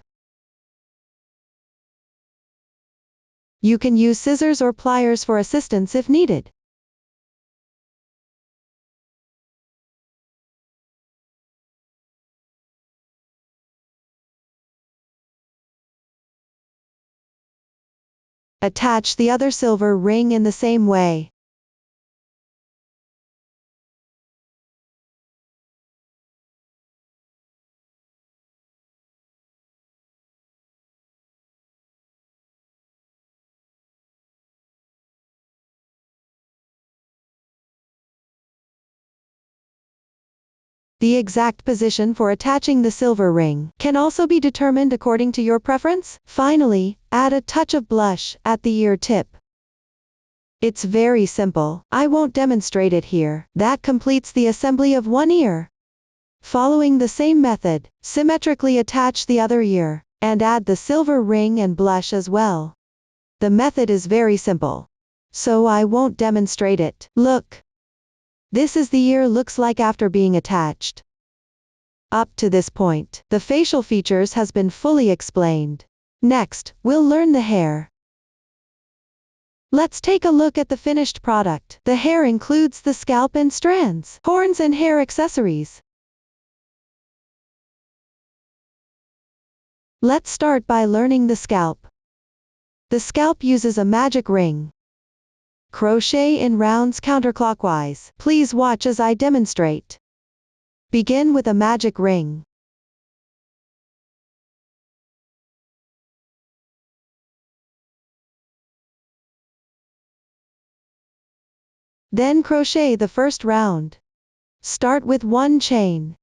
You can use scissors or pliers for assistance if needed. Attach the other silver ring in the same way. The exact position for attaching the silver ring can also be determined according to your preference. Finally, add a touch of blush at the ear tip. It's very simple. I won't demonstrate it here. That completes the assembly of one ear. Following the same method, symmetrically attach the other ear, and add the silver ring and blush as well. The method is very simple, so I won't demonstrate it. Look. This is the ear looks like after being attached. Up to this point, the facial features has been fully explained. Next, we'll learn the hair. Let's take a look at the finished product. The hair includes the scalp and strands, horns and hair accessories. Let's start by learning the scalp. The scalp uses a magic ring. Crochet in rounds counterclockwise. Please watch as I demonstrate. Begin with a magic ring. Then crochet the first round. Start with 1 chain.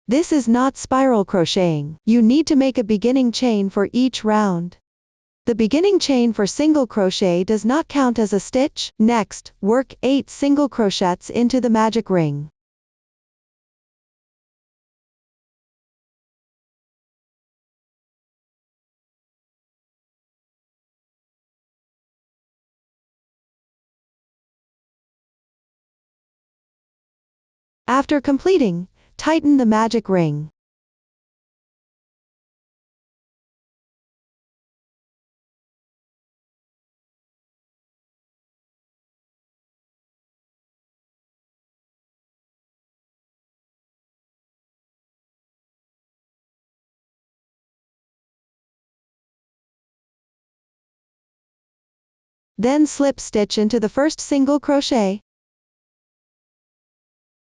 This is not spiral crocheting. You need to make a beginning chain for each round. The beginning chain for single crochet does not count as a stitch. Next, work 8 single crochets into the magic ring. After completing, tighten the magic ring. Then slip stitch into the first single crochet.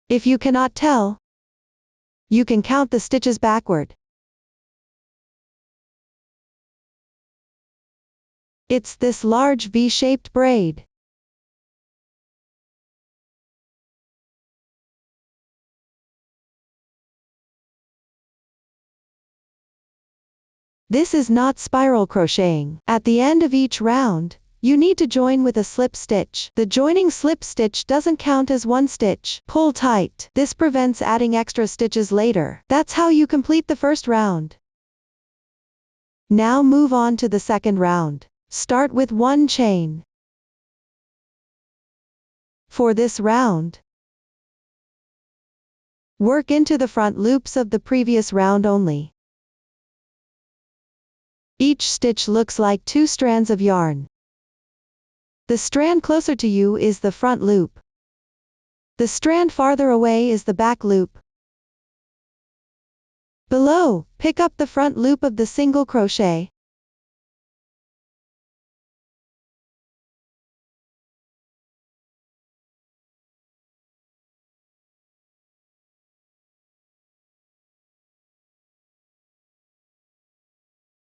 If you cannot tell, you can count the stitches backward. It's this large V-shaped braid. This is not spiral crocheting. At the end of each round, you need to join with a slip stitch. The joining slip stitch doesn't count as one stitch. Pull tight. This prevents adding extra stitches later. That's how you complete the first round. Now move on to the second round. Start with 1 chain. For this round, work into the front loops of the previous round only. Each stitch looks like 2 strands of yarn. The strand closer to you is the front loop. The strand farther away is the back loop. Below, pick up the front loop of the single crochet.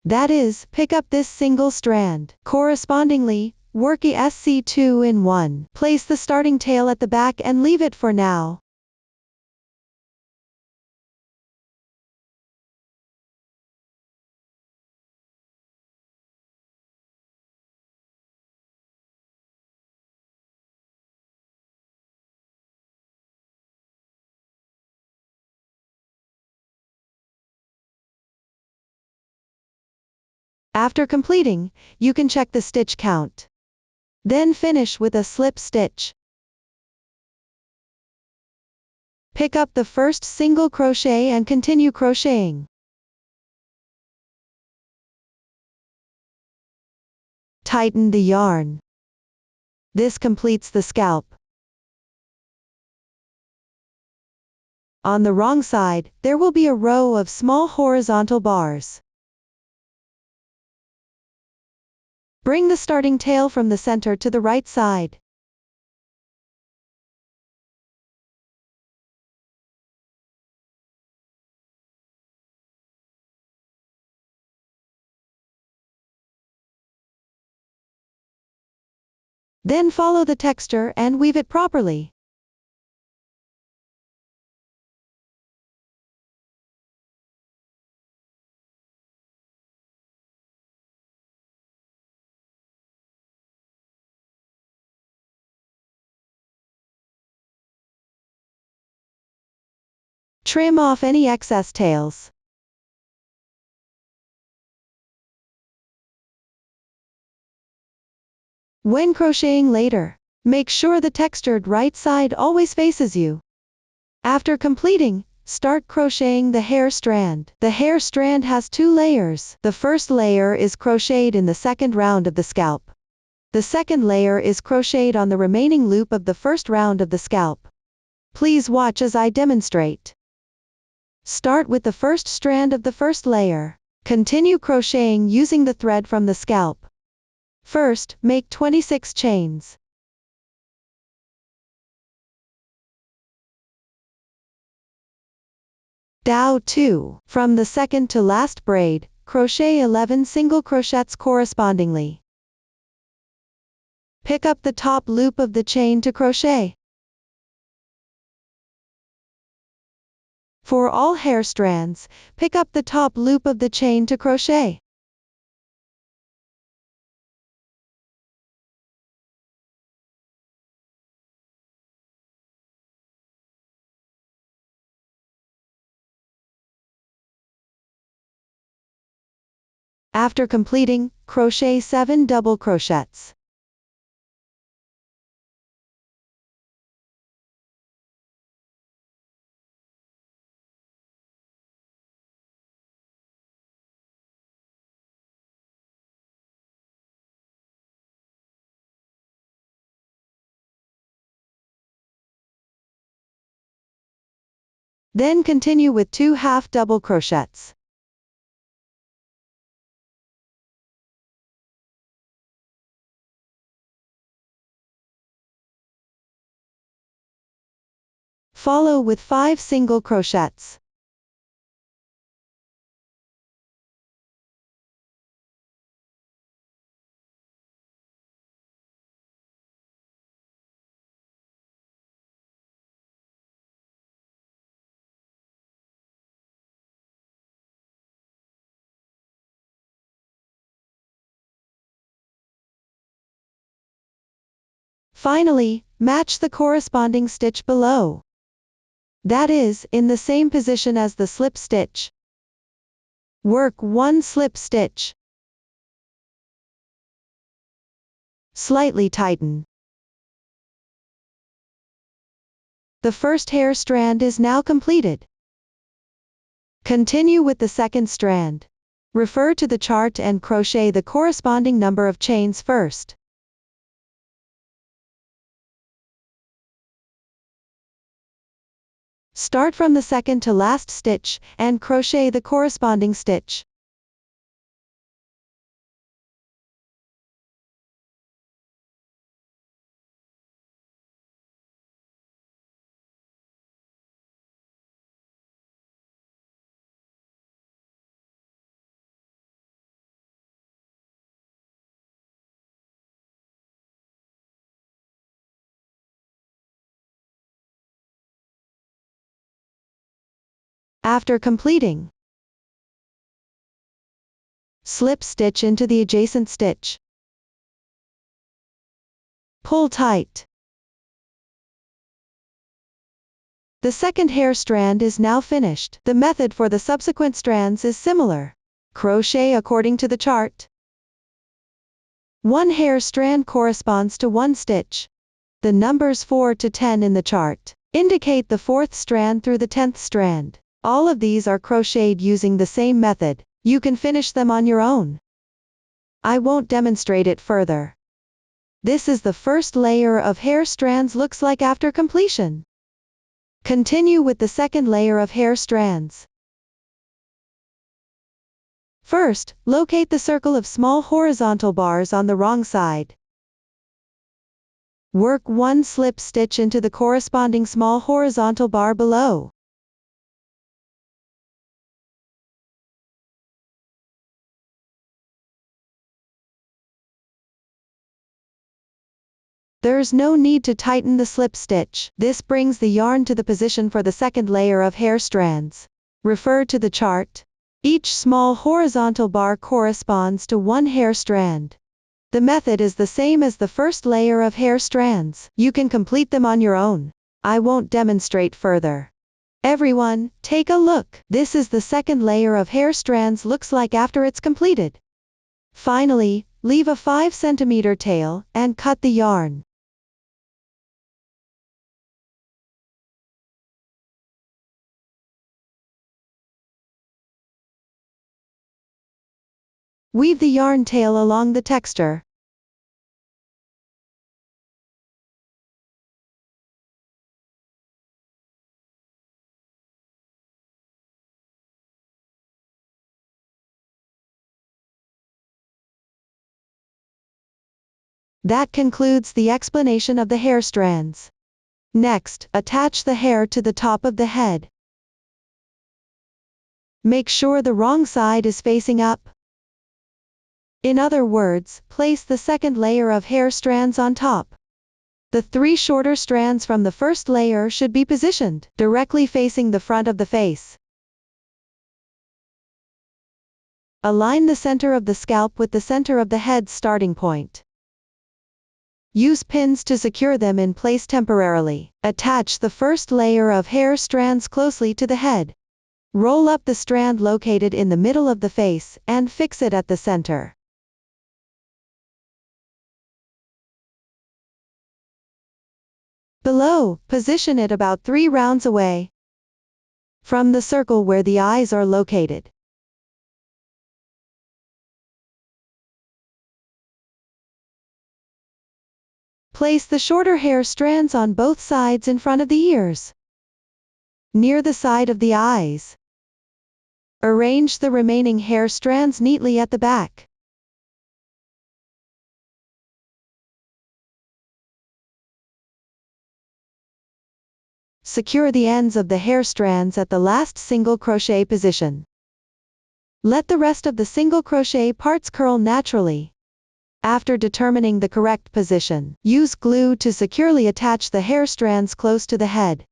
That is, pick up this single strand. Correspondingly, work a SC2 in 1. Place the starting tail at the back and leave it for now. After completing, you can check the stitch count. Then finish with a slip stitch. Pick up the first single crochet and continue crocheting. Tighten the yarn. This completes the scalp. On the wrong side, there will be a row of small horizontal bars. Bring the starting tail from the center to the right side. Then follow the texture and weave it properly. Trim off any excess tails. When crocheting later, make sure the textured right side always faces you. After completing, start crocheting the hair strand. The hair strand has 2 layers. The first layer is crocheted in the second round of the scalp. The second layer is crocheted on the remaining loop of the first round of the scalp. Please watch as I demonstrate. Start with the first strand of the first layer. Continue crocheting using the thread from the scalp. First, make 26 chains. Dow 2. From the second to last braid, crochet 11 single crochets correspondingly. Pick up the top loop of the chain to crochet. For all hair strands, pick up the top loop of the chain to crochet. After completing, crochet 7 double crochets. Then continue with 2 half double crochets. Follow with 5 single crochets. Finally, match the corresponding stitch below. That is, in the same position as the slip stitch. Work 1 slip stitch. Slightly tighten. The first hair strand is now completed. Continue with the second strand. Refer to the chart and crochet the corresponding number of chains first. Start from the second to last stitch, and crochet the corresponding stitch. After completing, slip stitch into the adjacent stitch. Pull tight. The second hair strand is now finished. The method for the subsequent strands is similar. Crochet according to the chart. 1 hair strand corresponds to 1 stitch. The numbers 4 to 10 in the chart indicate the 4th strand through the 10th strand. All of these are crocheted using the same method. You can finish them on your own. I won't demonstrate it further. This is the first layer of hair strands looks like after completion. Continue with the second layer of hair strands. First, locate the circle of small horizontal bars on the wrong side. Work 1 slip stitch into the corresponding small horizontal bar below. There's no need to tighten the slip stitch. This brings the yarn to the position for the second layer of hair strands. Refer to the chart. Each small horizontal bar corresponds to 1 hair strand. The method is the same as the first layer of hair strands. You can complete them on your own. I won't demonstrate further. Everyone, take a look. This is the second layer of hair strands looks like after it's completed. Finally, leave a 5 cm tail, and cut the yarn. Weave the yarn tail along the texture. That concludes the explanation of the hair strands. Next, attach the hair to the top of the head. Make sure the wrong side is facing up. In other words, place the second layer of hair strands on top. The 3 shorter strands from the first layer should be positioned directly facing the front of the face. Align the center of the scalp with the center of the head starting point. Use pins to secure them in place temporarily. Attach the first layer of hair strands closely to the head. Roll up the strand located in the middle of the face, and fix it at the center. Below, position it about 3 rounds away from the circle where the eyes are located. Place the shorter hair strands on both sides in front of the ears, near the side of the eyes. Arrange the remaining hair strands neatly at the back. secure the ends of the hair strands at the last single crochet position. Let the rest of the single crochet parts curl naturally. After determining the correct position, use glue to securely attach the hair strands close to the head.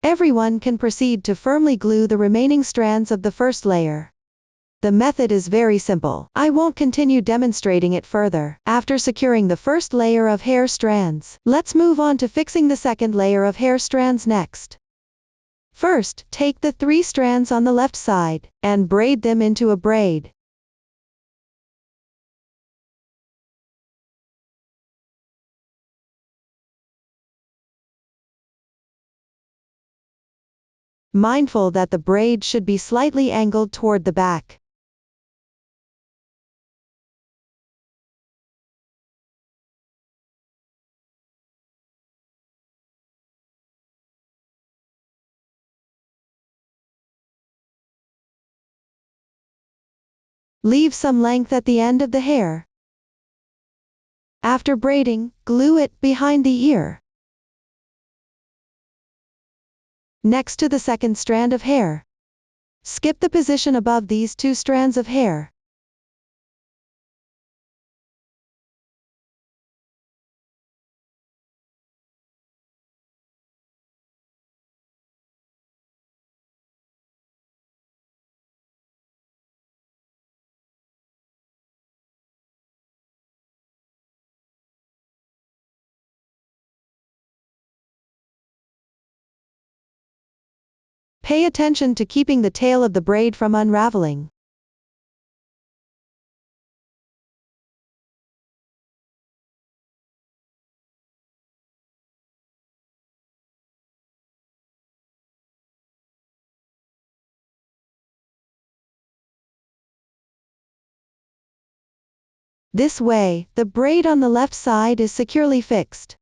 Everyone can proceed to firmly glue the remaining strands of the first layer. The method is very simple. I won't continue demonstrating it further. After securing the first layer of hair strands, let's move on to fixing the second layer of hair strands next. First, take the 3 strands on the left side, and braid them into a braid. Mindful that the braid should be slightly angled toward the back. Leave some length at the end of the hair. After braiding, glue it behind the ear. Next to the second strand of hair. Skip the position above these 2 strands of hair. Pay attention to keeping the tail of the braid from unraveling. This way, the braid on the left side is securely fixed.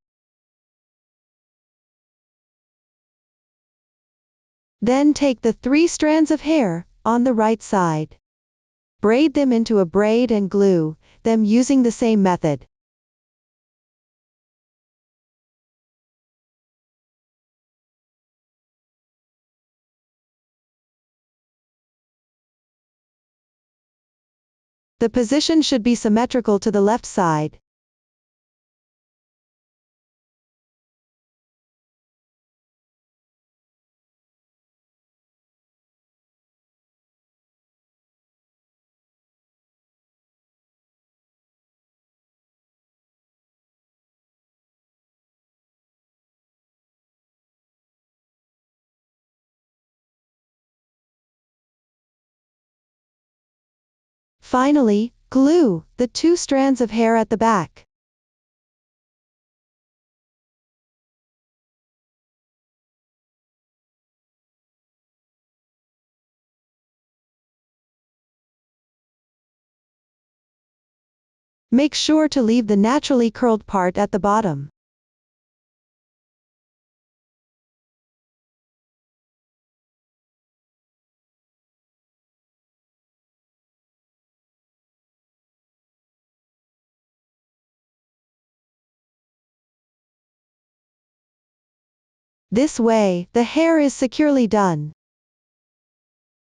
Then take the 3 strands of hair on the right side. Braid them into a braid and glue them using the same method. The position should be symmetrical to the left side. Finally, glue the 2 strands of hair at the back. Make sure to leave the naturally curled part at the bottom. This way, the hair is securely done.